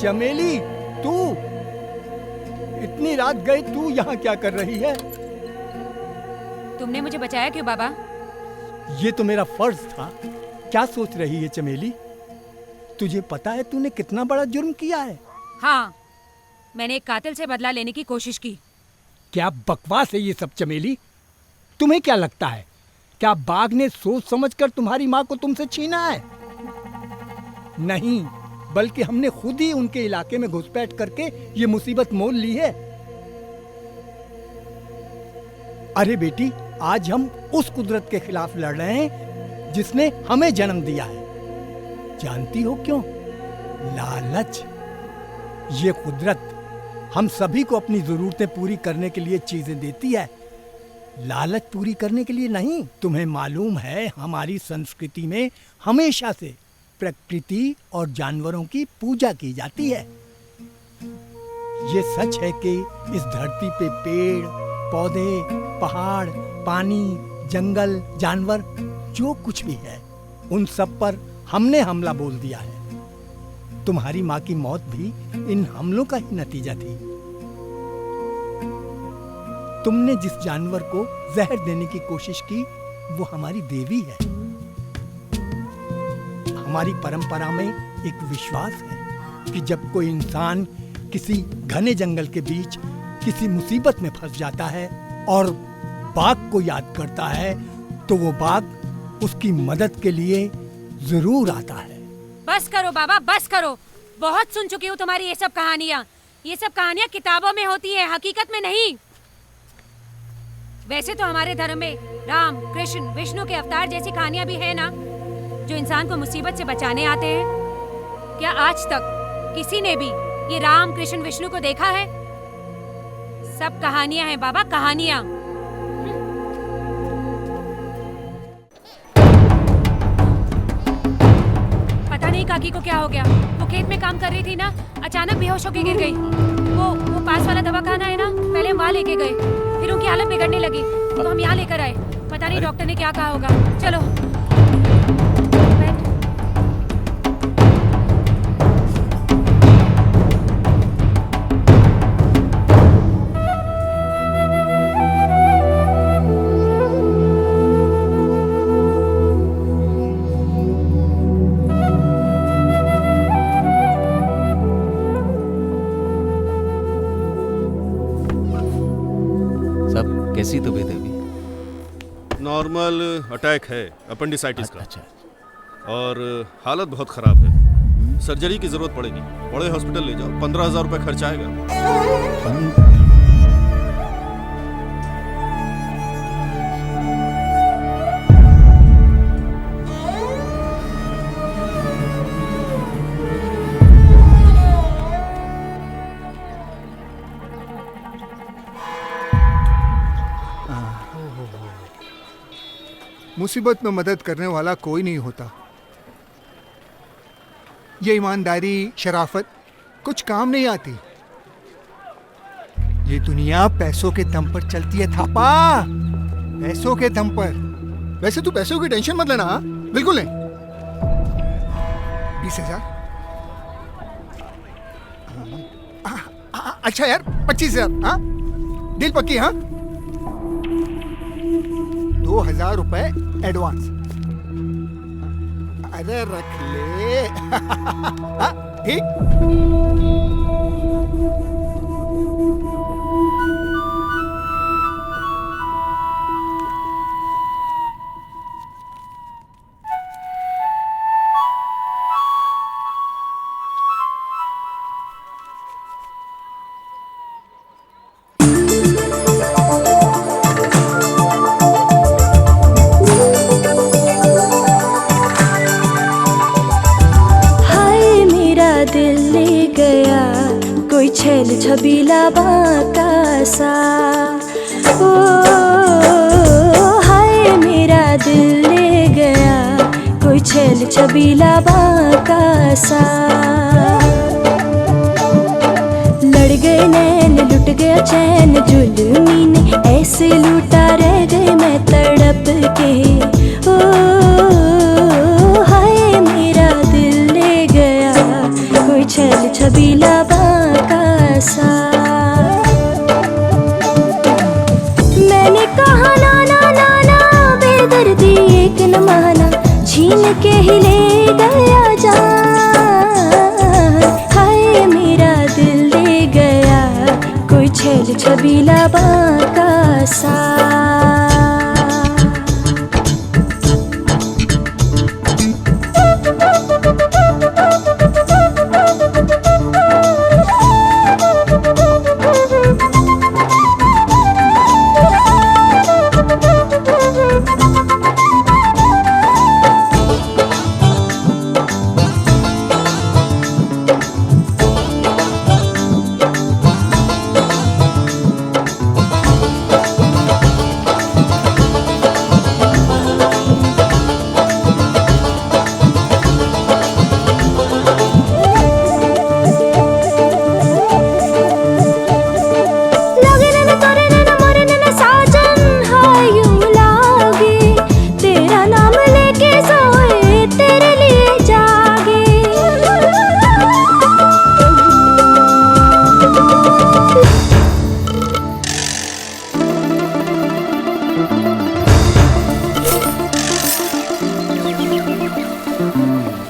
चमेली, तू इतनी रात गई, तू यहाँ क्या कर रही है? तुमने मुझे बचाया क्यों बाबा? ये तो मेरा फर्ज था। क्या सोच रही है चमेली? तुझे पता है तूने कितना बड़ा जुर्म किया है? हाँ, मैंने एक कातिल से बदला लेने की कोशिश की। क्या बकवास है ये सब चमेली? तुम्हें क्या लगता है, क्या बाघ ने सोच समझकर तुम्हारी माँ को तुमसे छीना है? नहीं, बल्कि हमने खुद ही उनके इलाके में घुसपैठ करके ये मुसीबत मोल ली है। अरे बेटी, आज हम उस कुदरत के खिलाफ लड़ रहे हैं जिसने हमें जन्म दिया है। जानती हो क्यों? लालच। ये कुदरत हम सभी को अपनी जरूरतें पूरी करने के लिए चीजें देती है, लालच पूरी करने के लिए नहीं। तुम्हें मालूम है, हमारी संस्कृति में हमेशा से प्रकृति और जानवरों की पूजा की जाती है। ये सच है कि इस धरती पे पेड़, पौधे, पहाड़, पानी, जंगल, जानवर, जो कुछ भी है, उन सब पर हमने हमला बोल दिया है। तुम्हारी माँ की मौत भी इन हमलों का ही नतीजा थी। तुमने जिस जानवर को जहर देने की कोशिश की, वो हमारी देवी है। हमारी परंपरा में एक विश्वास है कि जब कोई इंसान किसी घने जंगल के बीच किसी मुसीबत में फंस जाता है और बाघ को याद करता है, तो वो बाघ उसकी मदद के लिए जरूर आता है। बस करो बाबा, बस करो। बहुत सुन चुकी हूँ तुम्हारी ये सब कहानियाँ। ये सब कहानियाँ किताबों में होती है, हकीकत में नहीं। वैसे तो हमारे धर्म में राम, कृष्ण, विष्णु के अवतार जैसी कहानियाँ भी है ना, जो इंसान को मुसीबत से बचाने आते हैं। क्या आज तक किसी ने भी ये राम, कृष्ण, विष्णु को देखा है? सब कहानियाँ हैं बाबा, कहानियाँ। पता नहीं काकी को क्या हो गया। वो खेत में काम कर रही थी ना, अचानक बेहोश होकर गिर गई। वो पास वाला दवाखाना है ना, पहले हम वहाँ लेके गए, फिर उनकी हालत बिगड़ने लगी तो हम यहाँ लेकर आए। पता नहीं डॉक्टर ने क्या कहा होगा। चलो कैसी तबीयत है अभी? नॉर्मल अटैक है अपेंडिसाइटिस का। और हालत बहुत ख़राब है, सर्जरी की ज़रूरत पड़ेगी। बड़े हॉस्पिटल ले जाओ, 15,000 रुपये खर्च आएगा। मुसीबत में मदद करने वाला कोई नहीं होता। ये ईमानदारी, शराफत कुछ काम नहीं आती। ये दुनिया पैसों के दम पर चलती है थापा, पैसों के दम पर। वैसे तू पैसों की टेंशन मत लेना। बिल्कुल नहीं। 20,000। अच्छा यार, 25,000। हाँ, डील पक्की। हाँ, 2,000 रुपए एडवांस। अरे रख ले। ठीक। छेल छबीला बांका सा, ओ हाय मेरा दिल ले गया कोई छेल छबीला बांका सा। लड़ गए नैन, लुट गया चैन, जुल्मी ने ऐसे लूटा, रह गई मैं तड़प के। ओ हाय मेरा दिल ले गया कोई छेल छबीला छबीला बांका सा। मैंने कहा ना ना ना ना बेदर्दी एक न माना, छीन के ही ले गया जान। हाय मेरा दिल ले गया कोई छेल छबीला बांका सा।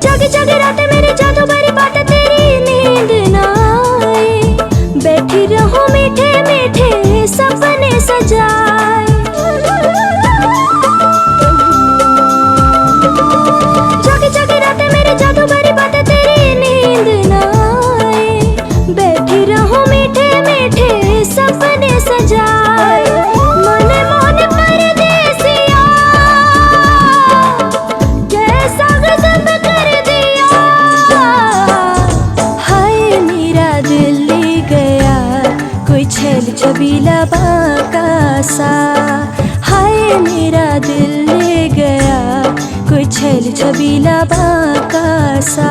जागे जागे रातें मेरी जादू भरी बातें तेरी नींद ना आए, बैठी रहूं मीठे मीठे सपने सजाए। जागे जागे रातें मेरी जादू भरी बातें तेरी नींद ना आए, बैठी रहूं मीठे मीठे सपने सजाए। मने मोने परदेसिया कैसा गजब कर दिया। हाय मेरा दिल ले गया कोई छेल छबीला बांका सा। हाय मेरा दिल ले गया कोई छेल छबीला बांका सा।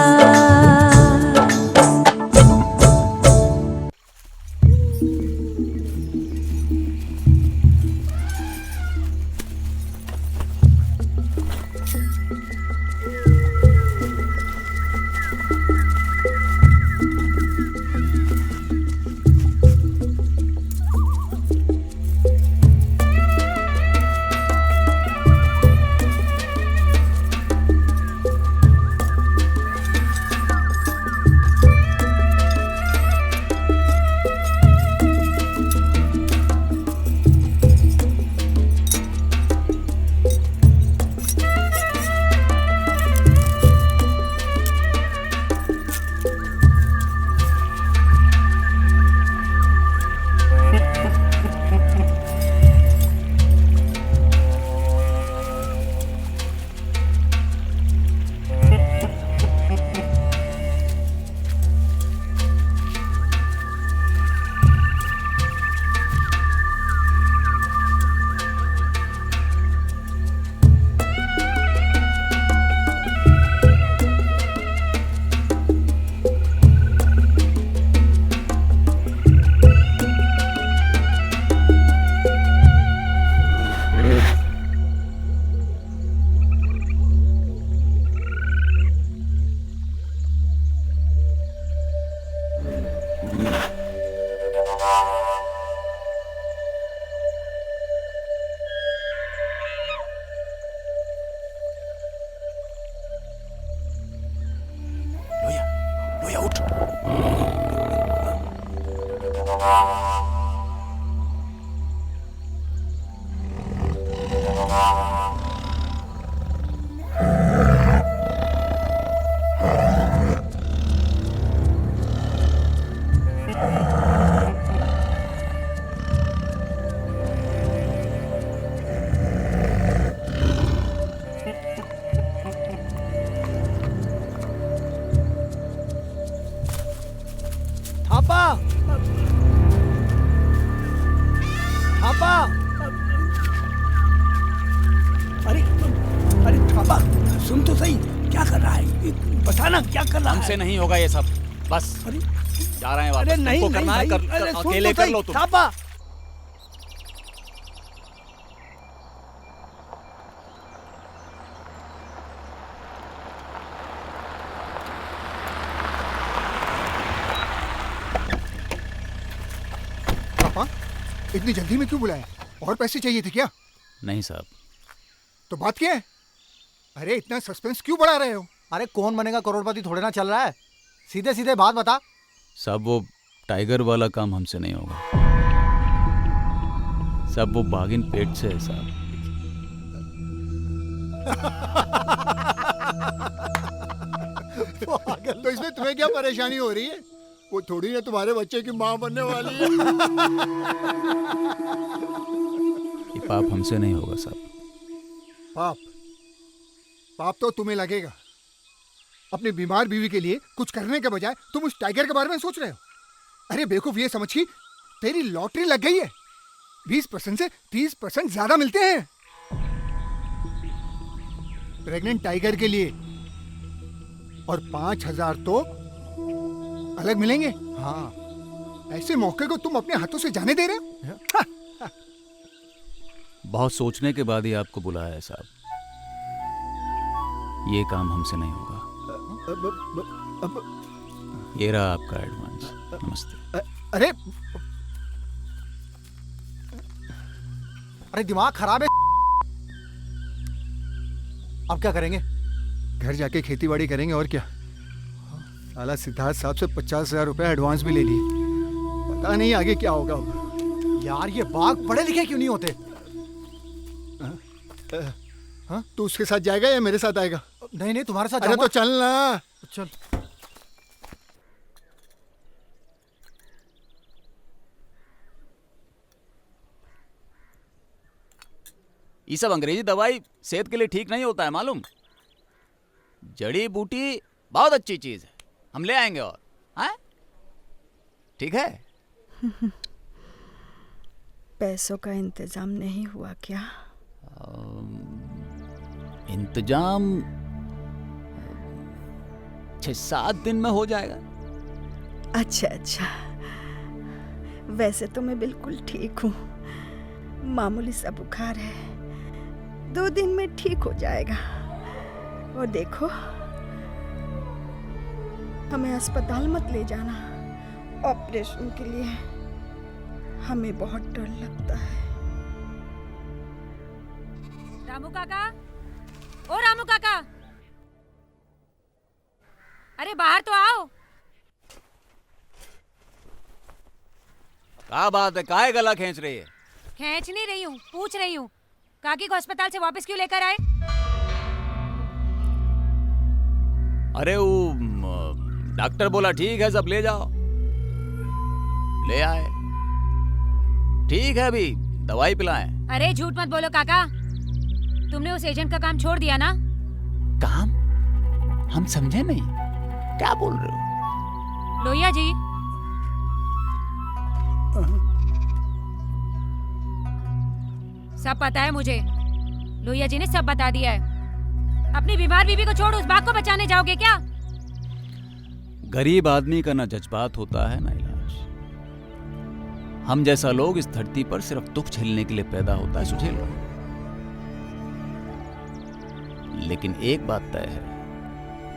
लोया उठ। थापा थापा अरे अरे थापा सुन तो सही, क्या कर रहा है बताना, क्या कर रहा है? हमसे नहीं होगा ये सब, बस जा रहे हैं वापस। अरे नहीं तुमको करना है नहीं, कर, अरे सुन अकेले तो कर सही, लो तुम। थापा इतनी जल्दी में क्यों बुलाया? और पैसे चाहिए थे क्या? नहीं साहब। तो बात क्या है? अरे इतना सस्पेंस क्यों बढ़ा रहे हो? अरे कौन बनेगा करोड़पति थोड़े ना चल रहा है, सीधे सीधे बात बता। साहब वो टाइगर वाला काम हमसे नहीं होगा साहब, वो बागिन पेट से है साहब। तो इसमें तुम्हें क्या परेशानी हो रही है? वो थोड़ी ना तुम्हारे बच्चे की माँ बनने वाली है। ये पाप हमसे नहीं होगा साहब। पाप? पाप तो तुम्हें लगेगा। अपनी बीमार बीवी के लिए कुछ करने के बजाय तुम उस टाइगर के बारे में सोच रहे हो। अरे बेवकूफ, ये समझ की तेरी लॉटरी लग गई है। 20% से 30% ज्यादा मिलते हैं प्रेग्नेंट टाइगर के लिए, और 5000 तो अलग मिलेंगे। हाँ, ऐसे मौके को तुम अपने हाथों से जाने दे रहे हो? बहुत सोचने के बाद ही आपको बुलाया है साहब। ये काम हमसे नहीं होगा। ये रहा आपका एडवांस। नमस्ते। अरे अरे दिमाग खराब है। अब क्या करेंगे? घर जाके खेती बाड़ी करेंगे और क्या। साला सिद्धार्थ साहब से 50,000 रुपए एडवांस भी ले लिए। पता नहीं आगे क्या होगा। यार ये बाघ पढ़े लिखे क्यों नहीं होते? हाँ, तू उसके साथ जाएगा या मेरे साथ आएगा? नहीं नहीं, तुम्हारे साथ अरे तो चल ना। चल। ये सब अंग्रेजी दवाई सेहत के लिए ठीक नहीं होता है मालूम। जड़ी बूटी बहुत अच्छी चीज है, हम ले आएंगे। और हाँ ठीक है। पैसों का इंतजाम नहीं हुआ क्या? इंतजाम 6-7 दिन में हो जाएगा। अच्छा, वैसे तो मैं बिल्कुल ठीक हूँ। मामूली सा बुखार है, 2 दिन में ठीक हो जाएगा। और देखो, हमें अस्पताल मत ले जाना ऑपरेशन के लिए, हमें बहुत डर लगता है। रामू काका, ओ रामू काका, अरे बाहर तो आओ। क्या बात है, काहे गला खींच रही है? खींच नहीं रही हूँ, पूछ रही हूँ काकी को अस्पताल से वापस क्यों लेकर आए? अरे वो डॉक्टर बोला ठीक है सब ले जाओ, ले आए। ठीक है, अभी दवाई पिलाएं। अरे झूठ मत बोलो काका, तुमने उस एजेंट का काम छोड़ दिया ना? काम? हम समझे नहीं, क्या बोल रहे हो? लोहिया जी, सब पता है मुझे। लोहिया जी ने सब बता दिया है। अपनी बीमार बीवी को छोड़ उस बाघ को बचाने जाओगे क्या? गरीब आदमी का ना जज्बात होता है ना इलाज। हम जैसा लोग इस धरती पर सिर्फ दुख झेलने के लिए पैदा होता है, सुझेल लो। लेकिन एक बात तय है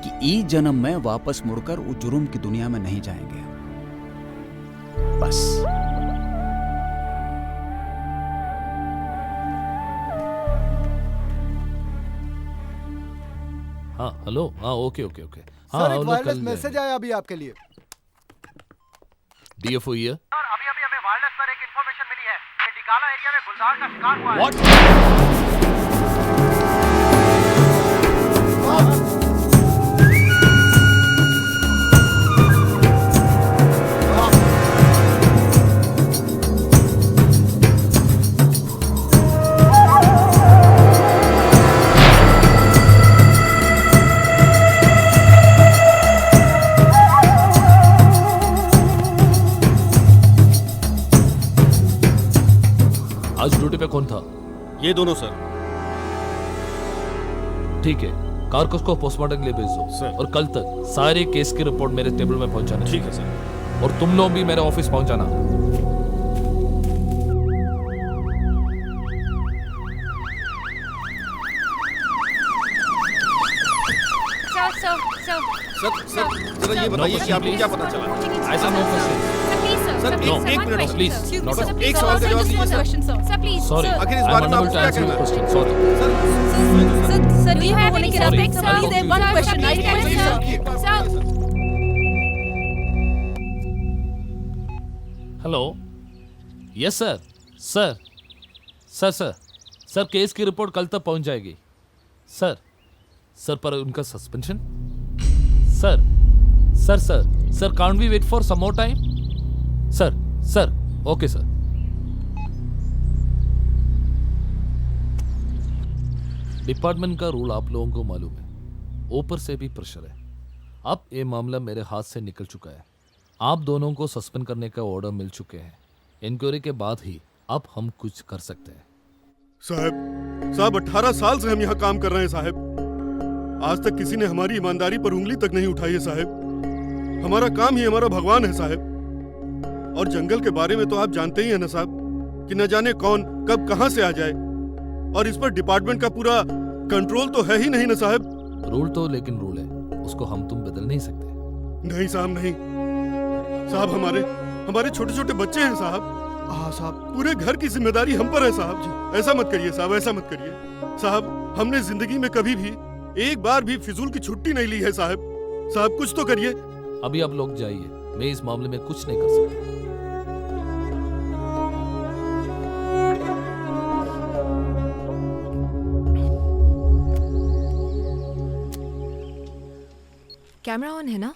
कि इस जन्म में वापस मुड़कर उस जुर्म की दुनिया में नहीं जाएंगे। बस। हाँ हेलो, हाँ ओके। हाँ सर, एक वायरलेस मैसेज आया अभी आपके लिए। DFO here. अभी हमें वायरलेस पर एक इंफॉर्मेशन मिली है कि डिकाला एरिया में गुलदार का शिकार हुआ है। आज ड्यूटी पे कौन था? ये दोनों सर। ठीक है, कारकस को पोस्टमार्टम के लिए भेज दो सर, और कल तक सारे केस की रिपोर्ट मेरे टेबल में पहुंचाना। ठीक है सर। और तुम लोग भी मेरे ऑफिस पहुंचाना। सर जरा ये बताइए कि आपको क्या पता चला? ऐसा नो क्वेश्चन। सर No, एक minute please, not sir, now. एक सवाल का जवाब दीजिए सर। Sorry, आखिर इस I'm बारे में unable आपको to क्या answer your कहना है? question. Sorry. Sir, do you have any respect, sir? I'll talk to you. One question. Sir. Hello yes sir sir sir sir sir case की report कल तक पहुंच जाएगी सर सर पर उनका suspension sir sir sir sir can't we wait for some more time sir sir okay sir department का rule आप लोगों को मालूम है ऊपर से भी प्रेशर है अब ये मामला मेरे हाथ से निकल चुका है आप दोनों को सस्पेंड करने का ऑर्डर मिल चुके हैं इंक्वायरी के बाद ही अब हम कुछ कर सकते हैं साहब 18 साल से हम यहाँ काम कर रहे हैं साहब आज तक किसी ने हमारी ईमानदारी पर उंगली तक नहीं उठाई है साहब हमारा काम ही हमारा भगवान है साहब और जंगल के बारे में तो आप जानते ही हैं ना साहब कि न जाने कौन कब कहां से आ जाए और इस पर डिपार्टमेंट का पूरा कंट्रोल तो है ही नहीं ना साहब रूल तो लेकिन रूल है उसको हम तुम बदल नहीं सकते नहीं साहब नहीं साहब हमारे छोटे छोटे बच्चे हैं साहब हाँ साहब पूरे घर की जिम्मेदारी हम पर है साहब जी ऐसा मत करिए साहब ऐसा मत करिए साहब हमने जिंदगी में कभी भी एक बार भी फिजूल की छुट्टी नहीं ली है साहब कुछ तो करिए अभी आप लोग जाइए मैं इस मामले में कुछ नहीं कर सकता कैमरा ऑन है ना?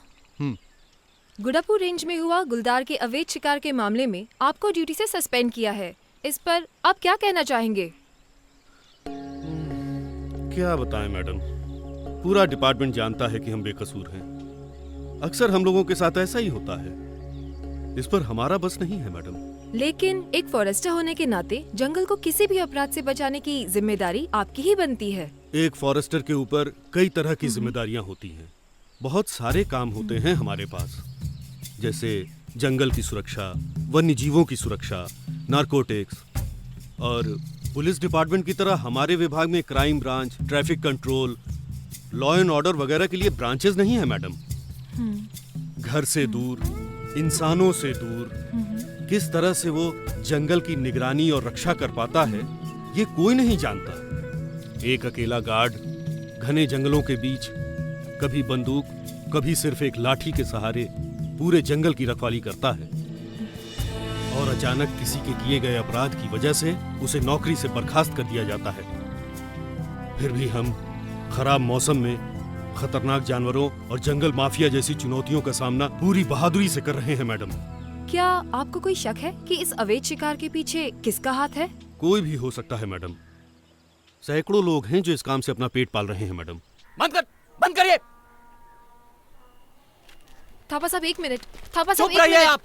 गुडापुर रेंज में हुआ गुलदार के अवैध शिकार के मामले में आपको ड्यूटी से सस्पेंड किया है। इस पर आप क्या कहना चाहेंगे? क्या बताएं मैडम, पूरा डिपार्टमेंट जानता है कि हम बेकसूर हैं। अक्सर हम लोगों के साथ ऐसा ही होता है। इस पर हमारा बस नहीं है मैडम। लेकिन एक फॉरेस्टर होने के नाते जंगल को किसी भी अपराध से बचाने की जिम्मेदारी आपकी ही बनती है। एक फॉरेस्टर के ऊपर कई तरह की जिम्मेदारियां होती हैं। बहुत सारे काम होते हैं हमारे पास, जैसे जंगल की सुरक्षा, वन्य जीवों की सुरक्षा, नारकोटिक्स, और पुलिस डिपार्टमेंट की तरह हमारे विभाग में crime branch, traffic control, law and order वगैरह के लिए ब्रांचेस नहीं है मैडम। घर से दूर, इंसानों से दूर, किस तरह से वो जंगल की निगरानी और रक्षा कर पाता है ये कोई नहीं जानता। एक अकेला गार्ड घने जंगलों के बीच कभी बंदूक, कभी सिर्फ एक लाठी के सहारे पूरे जंगल की रखवाली करता है, और अचानक किसी के किए गए अपराध की वजह से उसे नौकरी से बर्खास्त कर दिया जाता है। फिर भी हम खराब मौसम में खतरनाक जानवरों और जंगल माफिया जैसी चुनौतियों का सामना पूरी बहादुरी से कर रहे हैं मैडम। क्या आपको कोई शक है कि इस अवैध शिकार के पीछे किसका हाथ है? कोई भी हो सकता है मैडम। सैकड़ों लोग हैं जो इस काम से अपना पेट पाल रहे हैं मैडम। बंद करिए। थापा साहब एक मिनट। थापा साहब चुप रहिए आप।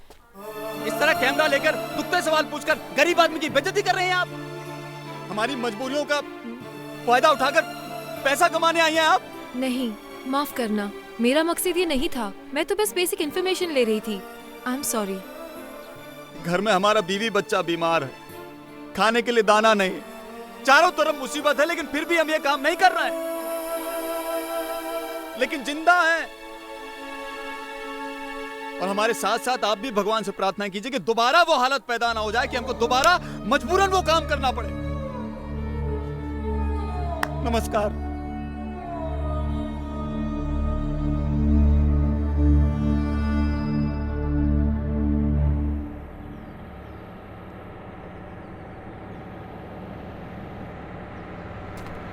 इस तरह कैमरा लेकर दुखते सवाल पूछकर गरीब आदमी की बेइज्जती कर रहे हैं आप। हमारी मजबूरियों का फायदा उठाकर पैसा कमाने आई हैं आप। नहीं, माफ करना, मेरा मकसद ये नहीं था। मैं तो बस बेसिक इन्फॉर्मेशन ले रही थी। I am sorry. घर में हमारा बीवी बच्चा बीमार है, खाने के लिए दाना नहीं, चारों तरफ मुसीबत है, लेकिन फिर भी हम ये काम नहीं कर रहे हैं, लेकिन जिंदा हैं। और हमारे साथ साथ आप भी भगवान से प्रार्थना कीजिए कि दोबारा वो हालत पैदा ना हो जाए कि हमको दोबारा मजबूरन वो काम करना पड़े। नमस्कार।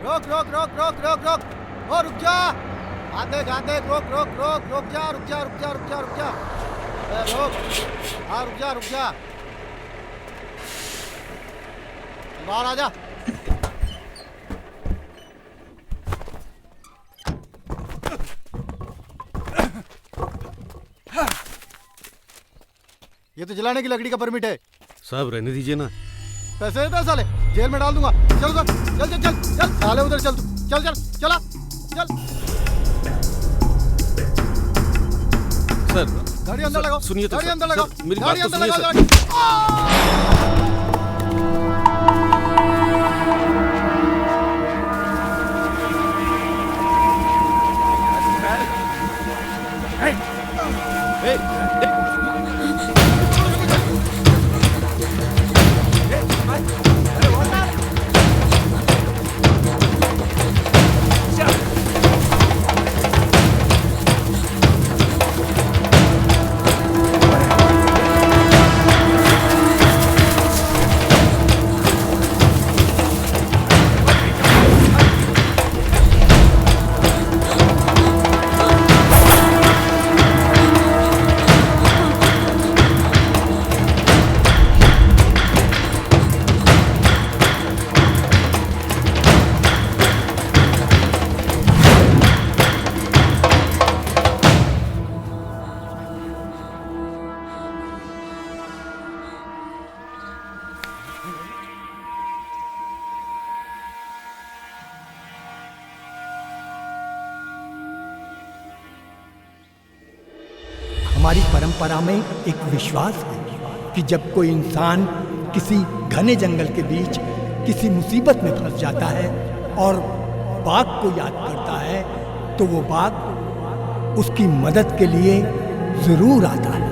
रोक रोक रोक रोक रोक रोक, ओ रुक जा। आते गाते रोक रोक रोक, रुक जा रुक जा रुक जा रुक जा रुक जा, रोक। हाँ रुक जा रुक जा, बाहर आ जा। ये तो जलाने की लकड़ी का परमिट है। साहब रहने दीजिए ना। पैसे देता साले, जेल में डाल दूंगा। चल चल चल चल चल चल साले, उधर चल तू, चल चल चला चल। सर गाड़ी अंदर लगाओ, सुनिए तो गाड़ी सर, अंदर लगाओ, सर, मेरी गाड़ी बात तो अंदर सुनिए लगाओ। हमारी परंपरा में एक विश्वास है कि जब कोई इंसान किसी घने जंगल के बीच किसी मुसीबत में फंस जाता है और बाघ को याद करता है तो वो बाघ उसकी मदद के लिए जरूर आता है।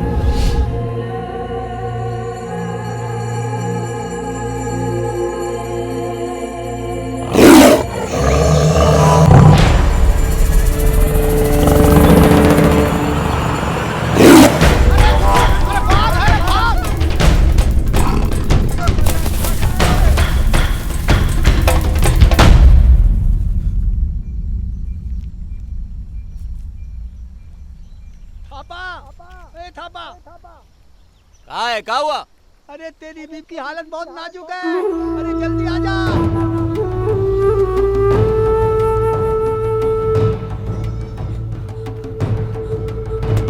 क्या हुआ? अरे तेरी बीवी की हालत बहुत नाजुक है, अरे जल्दी आ जा।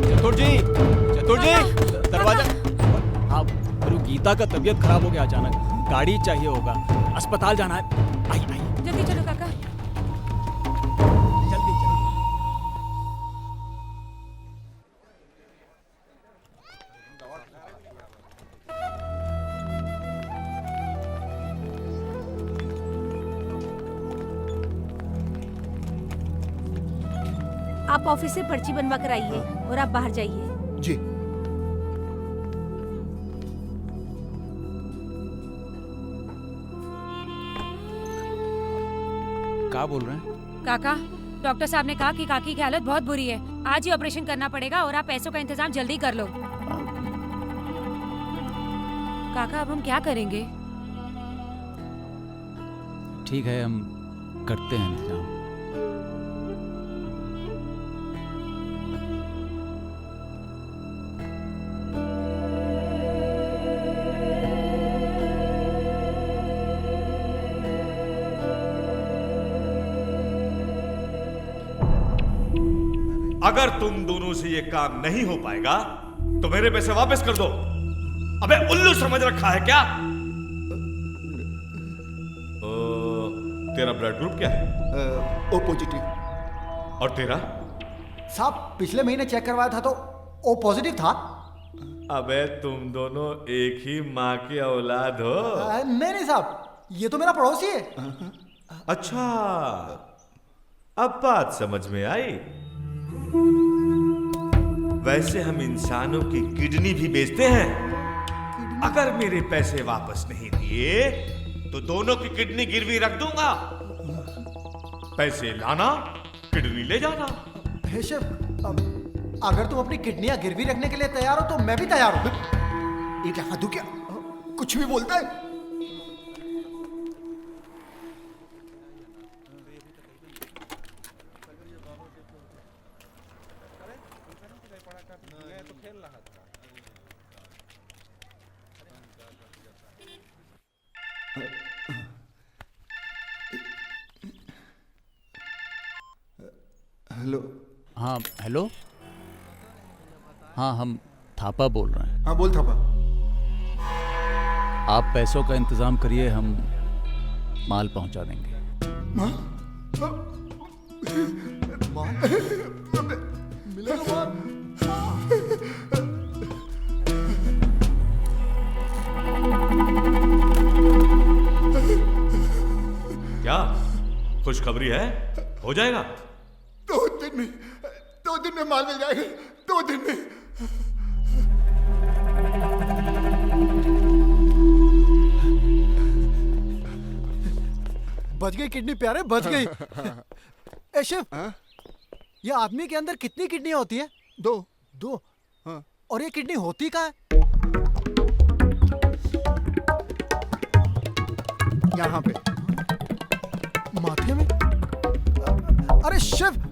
चतुर जी दरवाजा। हाँ, अरे गीता का तबीयत खराब हो गया अचानक, गाड़ी चाहिए होगा, अस्पताल जाना है। आई जल्दी चलो काका। आप ऑफिस से पर्ची बनवा कर आइए और आप बाहर जाइए। जी। क्या बोल रहे हैं? काका, डॉक्टर साहब ने कहा कि काकी की हालत बहुत बुरी है, आज ही ऑपरेशन करना पड़ेगा और आप पैसों का इंतजाम जल्दी कर लो। काका अब हम क्या करेंगे? ठीक है, हम करते हैं इंतजाम। अगर तुम दोनों से ये काम नहीं हो पाएगा तो मेरे पैसे वापस कर दो। अबे उल्लू समझ रखा है क्या? तेरा ब्लड ग्रुप क्या है? O positive. और तेरा? साहब पिछले महीने चेक करवाया था तो ओ पॉजिटिव था। अबे तुम दोनों एक ही माँ की औलाद हो? नहीं साहब, ये तो मेरा पड़ोसी है। अच्छा, अब बात समझ में आई। वैसे हम इंसानों की किडनी भी बेचते हैं। अगर मेरे पैसे वापस नहीं दिए तो दोनों की किडनी गिरवी रख दूंगा। पैसे लाना, किडनी ले जाना। हे शेफ, अगर तुम अपनी किडनियां गिरवी रखने के लिए तैयार हो तो मैं भी तैयार हूं। ये क्या फादू, क्या कुछ भी बोलता है? हेलो। हाँ हेलो। हाँ, हम थापा बोल रहे हैं। हाँ बोल थापा। आप पैसों का इंतजाम करिए, हम माल पहुंचा देंगे। क्या खुशखबरी है? हो जाएगा? 2 दिन में माल मिल जाएगा। 2 दिन में। बच गई किडनी प्यारे, बच गई। ए शेफ, ये आदमी के अंदर कितनी किडनियां होती हैं? 2। हाँ। और ये किडनी होती कहाँ है? यहाँ पे माथे में। अरे शेफ,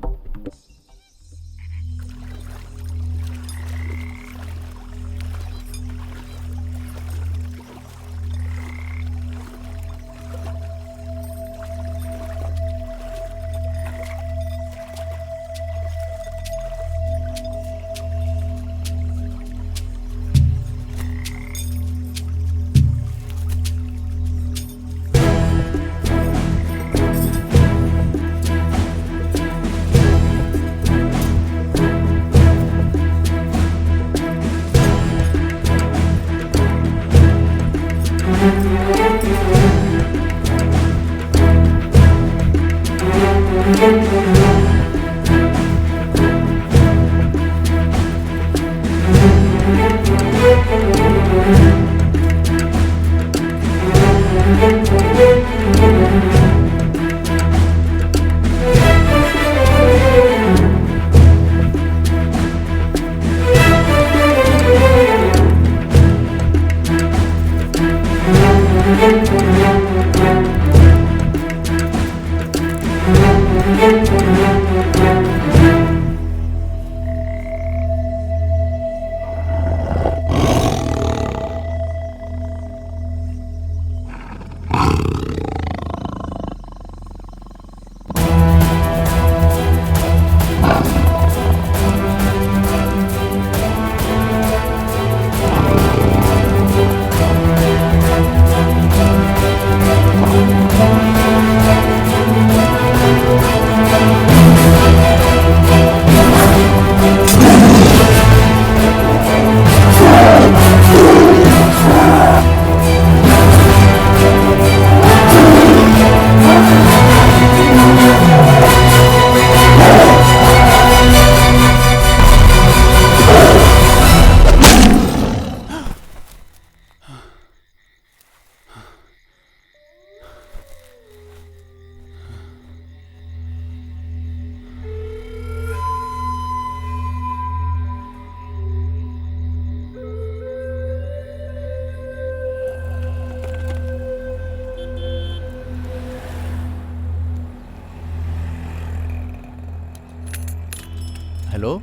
हेलो,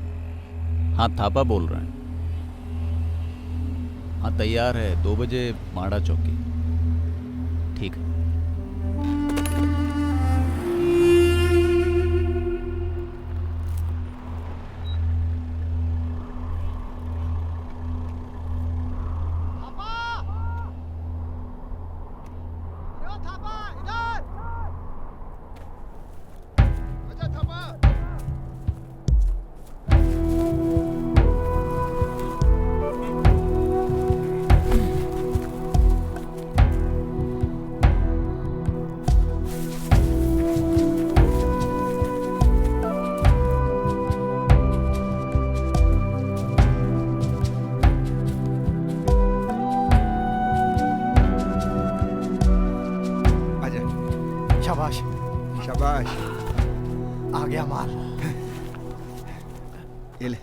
हाँ थापा बोल रहे हैं। हाँ तैयार है, 2 बजे माड़ा चौकी। ठीक है। शाबाश शाबाश, आ गया माल। ये ले।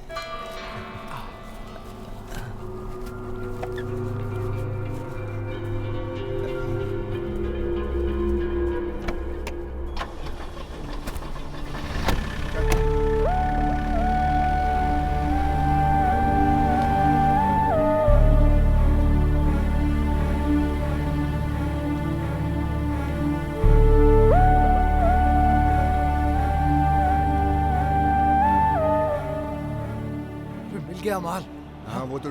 मिल गया माल। हाँ वो तो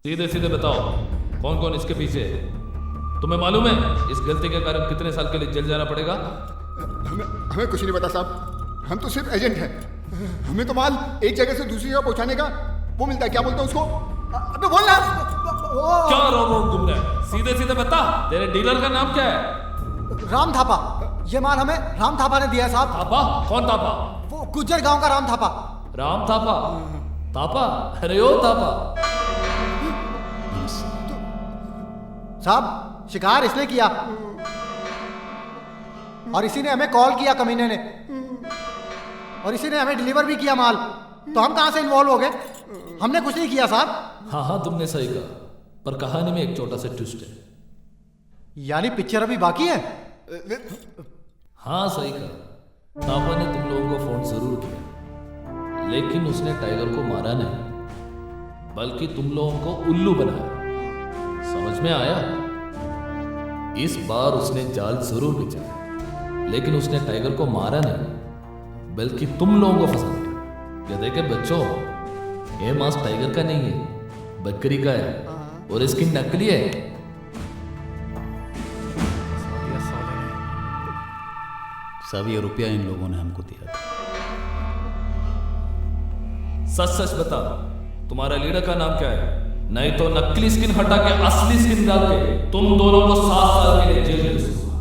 सीधे सीधे बताओ कौन कौन इसके पीछे है। तुम्हें मालूम है इस गलती के कारण कितने साल के लिए जेल जाना पड़ेगा? हमें कुछ नहीं पता साहब, हम तो सिर्फ एजेंट हैं। हमें तो माल एक जगह से दूसरी जगह पहुंचाने का वो मिलता है, क्या बोलते हैं उसको? अबे बोल ना। क्या रो घूम रहा है? सीधे सीधे बता, तेरे डीलर का नाम क्या है? राम थापा। ये माल हमें राम थापा ने दिया है साहब। थापा? कौन थापा? वो गुज्जर गांव का राम थापा। राम थापा? थापा? अरे ओ थापा। साहब शिकार इसने किया और इसी ने हमें कॉल किया, कमीने ने, और इसी ने हमें डिलीवर भी किया माल। तो हम कहां से इन्वॉल्व हो गए? हमने कुछ नहीं किया साहब। हाँ हाँ तुमने सही कहा, पर कहानी में एक छोटा सा ट्विस्ट है। यानी पिक्चर अभी बाकी है? हाँ सही कहा। थापा ने तुम लोगों को फोन जरूर किया, लेकिन उसने टाइगर को मारा नहीं, बल्कि तुम लोगों को उल्लू बनाया। समझ में आया? इस बार उसने जाल जरूर बिछाया, लेकिन उसने टाइगर को मारा नहीं, बल्कि तुम लोगों को फंसा दिया। ये देखे बच्चों, ये मांस टाइगर का नहीं है, बकरी का है, और इसकी नकली है। सब ये रुपया इन लोगों ने हमको दिया था। सच सच बता, तुम्हारा लीडर का नाम क्या है? नहीं तो नकली स्किन हटा के असली स्किन डाल के तुम दोनों को 7 साल के लिए जेल में भेजूंगा।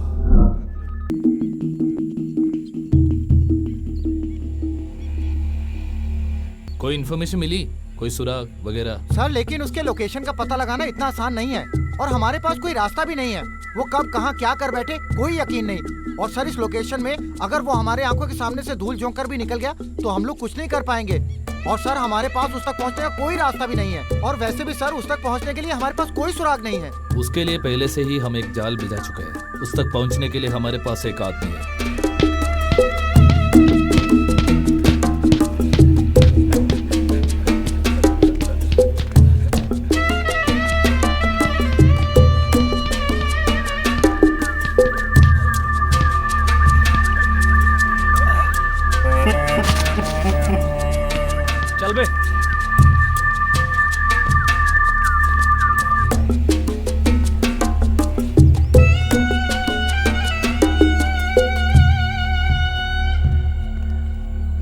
कोई इन्फॉर्मेशन मिली? कोई सुराग वगैरह? सर लेकिन उसके लोकेशन का पता लगाना इतना आसान नहीं है, और हमारे पास कोई रास्ता भी नहीं है। वो कब कहाँ क्या कर बैठे कोई यकीन नहीं। और सर इस लोकेशन में अगर वो हमारे आंखों के सामने से धूल झोंक कर भी निकल गया तो हम लोग कुछ नहीं कर पाएंगे। और सर हमारे पास उस तक पहुंचने का कोई रास्ता भी नहीं है, और वैसे भी सर उस तक पहुंचने के लिए हमारे पास कोई सुराग नहीं है। उसके लिए पहले से ही हम एक जाल बिछा चुके हैं। उस तक पहुंचने के लिए हमारे पास एक आदमी है। चल बे।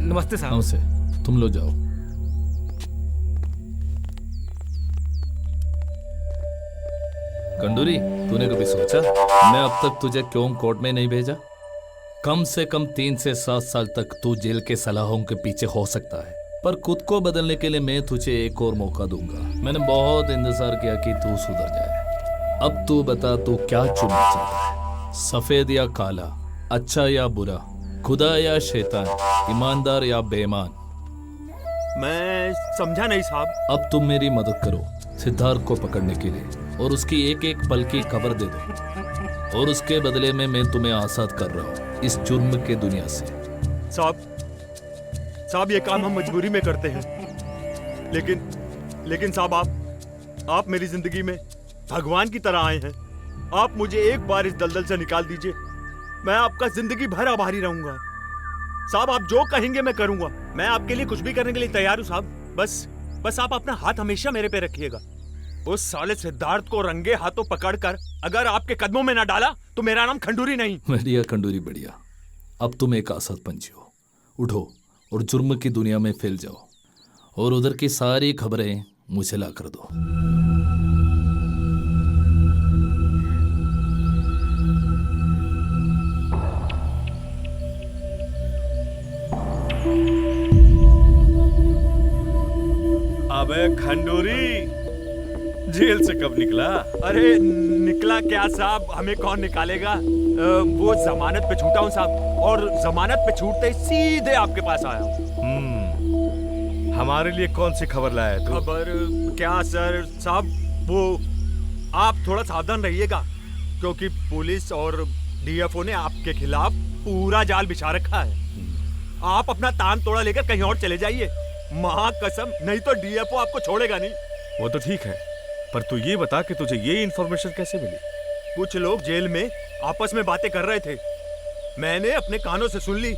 नमस्ते साहब। नमस्ते। तुम लोग जाओ। कंडूरी, तूने कभी सोचा मैं अब तक तुझे क्यों कोर्ट में नहीं भेजा? कम से कम 3 से 7 साल तक तू जेल के सलाहों के पीछे हो सकता है, पर खुद को बदलने के लिए मैं तुझे एक और मौका दूंगा। मैंने बहुत इंतजार किया कि तू सुधर जाए। अब तू बता, तू क्या चुनना चाहता है? सफेद या काला, अच्छा या बुरा, खुदा या शैतान, ईमानदार या बेईमान? मैं समझा नहीं साहब। अब तुम मेरी मदद करो सिद्धार्थ को पकड़ने के लिए और उसकी एक एक पल की खबर दे दो, और उसके बदले में मैं तुम्हें आजाद कर रहा हूँ इस जुर्म के दुनिया से। साहब ये काम हम मजबूरी में करते हैं, लेकिन साहब आप मेरी जिंदगी में भगवान की तरह आए हैं। आप मुझे एक बार इस दलदल से निकाल दीजिए, मैं आपका जिंदगी भर आभारी रहूंगा। साहब आप जो कहेंगे मैं करूंगा, मैं आपके लिए कुछ भी करने के लिए तैयार हूँ साहब। बस आप अपना हाथ हमेशा मेरे पे रखिएगा। उस साले सिद्धार्थ को रंगे हाथों पकड़कर अगर आपके कदमों में ना डाला तो मेरा नाम खंडूरी नहीं। बढ़िया खंडूरी बढ़िया। अब तुम एक आजाद पंछी हो, उठो और जुर्म की दुनिया में फैल जाओ और उधर की सारी खबरें मुझे ला कर दो। अबे खंडूरी, जेल से कब निकला? अरे निकला क्या साहब, हमें कौन निकालेगा। वो जमानत पे छूटा हूँ साहब, और जमानत पे छूटते ही सीधे आपके पास आया हूँ। हमारे लिए कौन सी खबर लाया तू? खबर क्या सर साहब, वो आप थोड़ा सावधान रहिएगा, क्योंकि पुलिस और डीएफओ ने आपके खिलाफ पूरा जाल बिछा रखा है। आप अपना तान तोड़ा लेकर कहीं और चले जाइए, मां कसम, नहीं तो डीएफओ आपको छोड़ेगा नहीं। वो तो ठीक है, पर तू ये बता कि तुझे ये इन्फॉर्मेशन कैसे मिली? कुछ लोग जेल में आपस में बातें कर रहे थे, मैंने अपने कानों से सुन ली।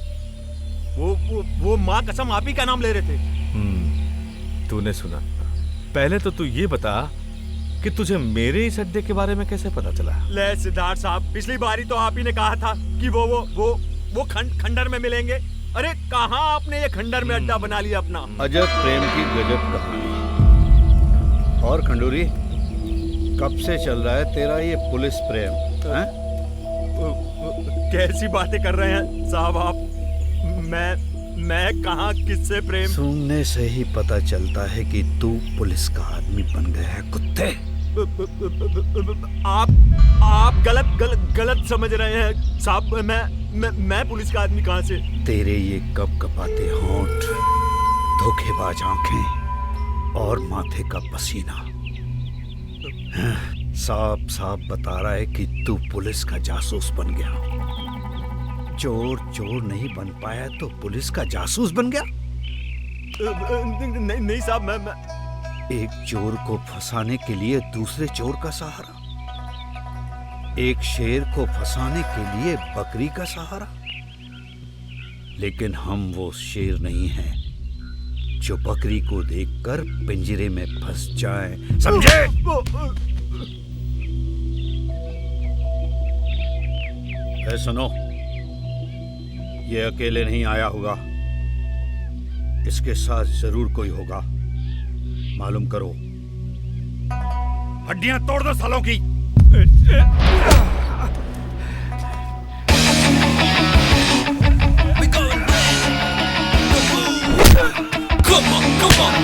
वो मां कसम आप ही का नाम ले रहे थे। तूने सुना? पहले तो तू ये बता कि तुझे मेरे इस अड्डे के बारे में कैसे पता चला? ले सिद्धार्थ साहब, पिछली बारी तो आप ही ने कहा था कि वो खंडर में मिलेंगे। अरे कहाँ आपने ये खंडर में अड्डा बना लिया अपना। अजब प्रेम की गजब कहानी। और खंडूरी, कब से चल रहा है तेरा ये पुलिस प्रेम? कैसी बातें कर रहे हैं साहब आप? मैं कहाँ किससे प्रेम? सुनने से ही पता चलता है कि तू पुलिस का आदमी बन गया है कुत्ते। आप गलत समझ रहे हैं साहब। मैं पुलिस का आदमी कहाँ से? तेरे ये कपकपाते होंठ, धोखेबाज आंखें और माथे का पसीना साफ साफ बता रहा है कि तू पुलिस का जासूस बन गया। चोर नहीं बन पाया तो पुलिस का जासूस बन गया? नहीं साहब, मैं एक चोर को फंसाने के लिए दूसरे चोर का सहारा, एक शेर को फंसाने के लिए बकरी का सहारा। लेकिन हम वो शेर नहीं हैं जो बकरी को देखकर पिंजरे में फंस जाए, समझे? सुनो, ये अकेले नहीं आया होगा, इसके साथ जरूर कोई होगा। मालूम करो। हड्डियां तोड़ दो सालों की।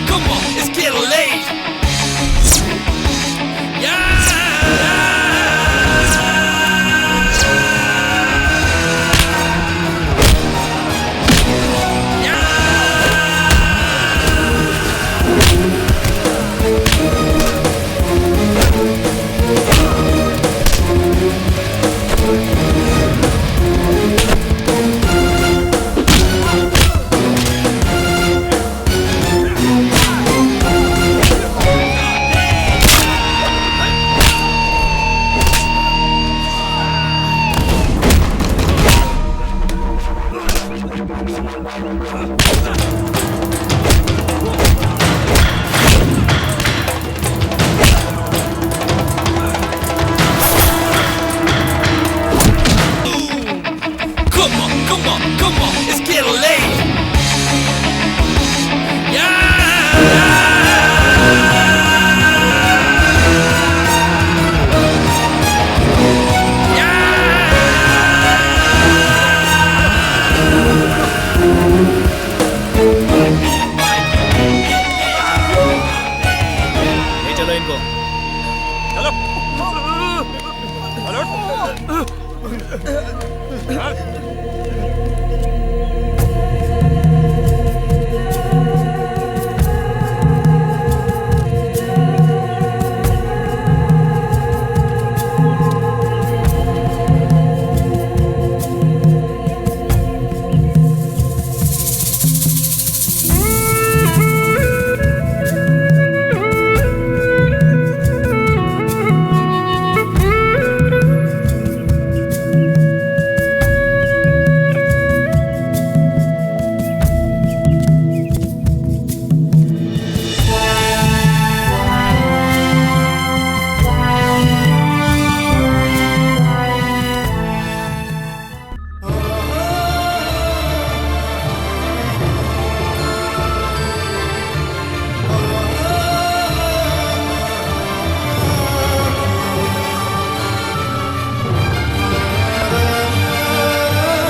Come on, it's getting late.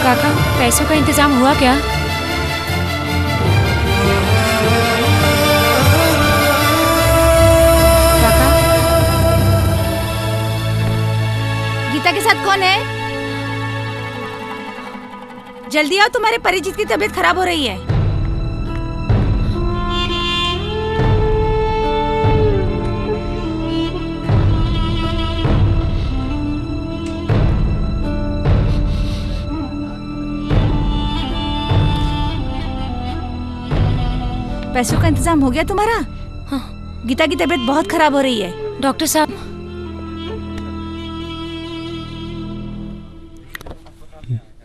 काका, पैसों का इंतजाम हुआ क्या? काका, गीता के साथ कौन है? जल्दी आओ, तुम्हारे परिचित की तबीयत खराब हो रही है। पैसों का इंतजाम हो गया तुम्हारा? हाँ। गीता की तबीयत बहुत खराब हो रही है। डॉक्टर साहब,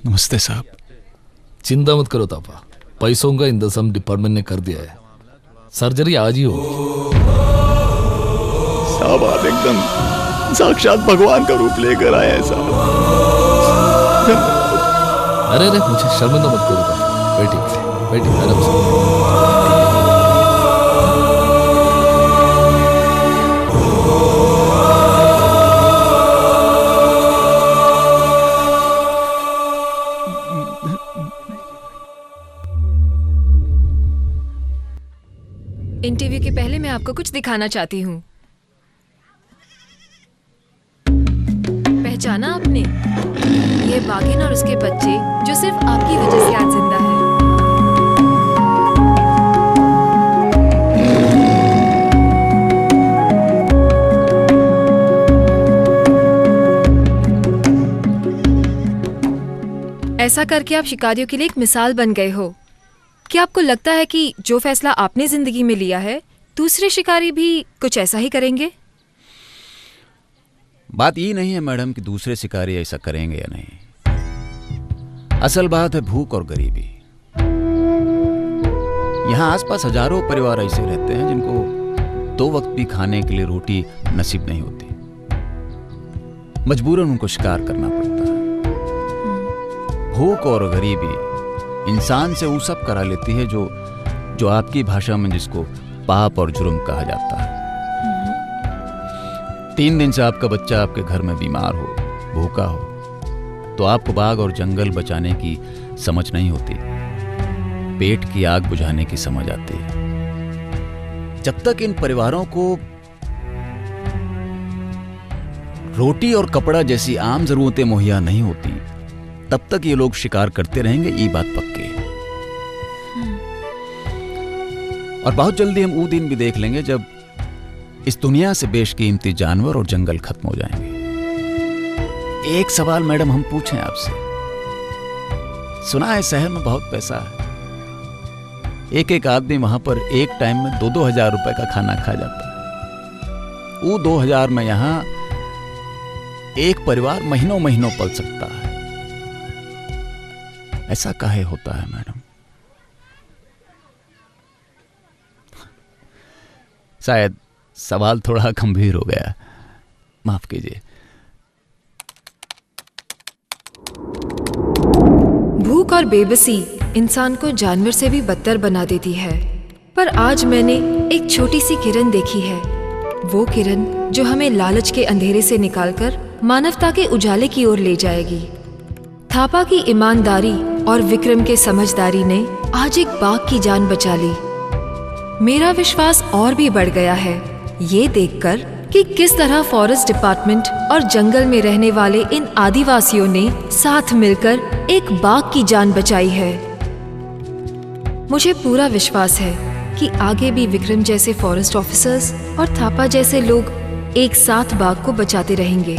नमस्ते साहब। चिंता मत करो तापा, पैसों का इंतजाम डिपार्टमेंट ने कर दिया है। सर्जरी आज ही होगी। साहब आप एकदम साक्षात भगवान का रूप लेकर आए हैं साहब। अरे अरे, मुझे शर्मिंदा मत करो तापा। बैठिए आराम से। इंटरव्यू के पहले मैं आपको कुछ दिखाना चाहती हूँ। पहचाना आपने? ये बागिन और उसके बच्चे जो सिर्फ आपकी वजह से आज जिंदा है। ऐसा करके आप शिकारियों के लिए एक मिसाल बन गए हो। क्या आपको लगता है कि जो फैसला आपने जिंदगी में लिया है, दूसरे शिकारी भी कुछ ऐसा ही करेंगे? बात ये नहीं है मैडम कि दूसरे शिकारी ऐसा करेंगे या नहीं। असल बात है भूख और गरीबी। यहाँ आसपास हजारों परिवार ऐसे रहते हैं जिनको 2 वक्त भी खाने के लिए रोटी नसीब नहीं होती। मजबूरन उनको शिकार करना पड़ता है। भूख और गरीबी इंसान से वो सब करा लेती है जो आपकी भाषा में जिसको पाप और जुर्म कहा जाता है। 3 दिन से आपका बच्चा आपके घर में बीमार हो, भूखा हो, तो आपको बाग और जंगल बचाने की समझ नहीं होती, पेट की आग बुझाने की समझ आती है। जब तक इन परिवारों को रोटी और कपड़ा जैसी आम जरूरतें मुहैया नहीं होती, तब तक ये लोग शिकार करते रहेंगे। ये बात पक्की है। और बहुत जल्दी हम वो दिन भी देख लेंगे जब इस दुनिया से बेशकीमती जानवर और जंगल खत्म हो जाएंगे। एक सवाल मैडम हम पूछें आपसे। सुना है शहर में बहुत पैसा है। एक आदमी वहां पर एक टाइम में 2-2 हजार रुपए का खाना खा जाता है। वो 2 हजार में यहां एक परिवार महीनों महीनों पल सकता है। ऐसा काहे होता है मैडम? शायद सवाल थोड़ा गंभीर हो गया, माफ कीजिए। भूख और बेबसी इंसान को जानवर से भी बदतर बना देती है। पर आज मैंने एक छोटी सी किरण देखी है। वो किरण जो हमें लालच के अंधेरे से निकालकर मानवता के उजाले की ओर ले जाएगी। थापा की ईमानदारी और विक्रम के समझदारी ने आज एक बाघ की जान बचा ली। मेरा विश्वास और भी बढ़ गया है ये देखकर कि किस तरह फॉरेस्ट डिपार्टमेंट और जंगल में रहने वाले इन आदिवासियों ने साथ मिलकर एक बाघ की जान बचाई है। मुझे पूरा विश्वास है कि आगे भी विक्रम जैसे फॉरेस्ट ऑफिसर्स और थापा जैसे लोग एक साथ बाघ को बचाते रहेंगे।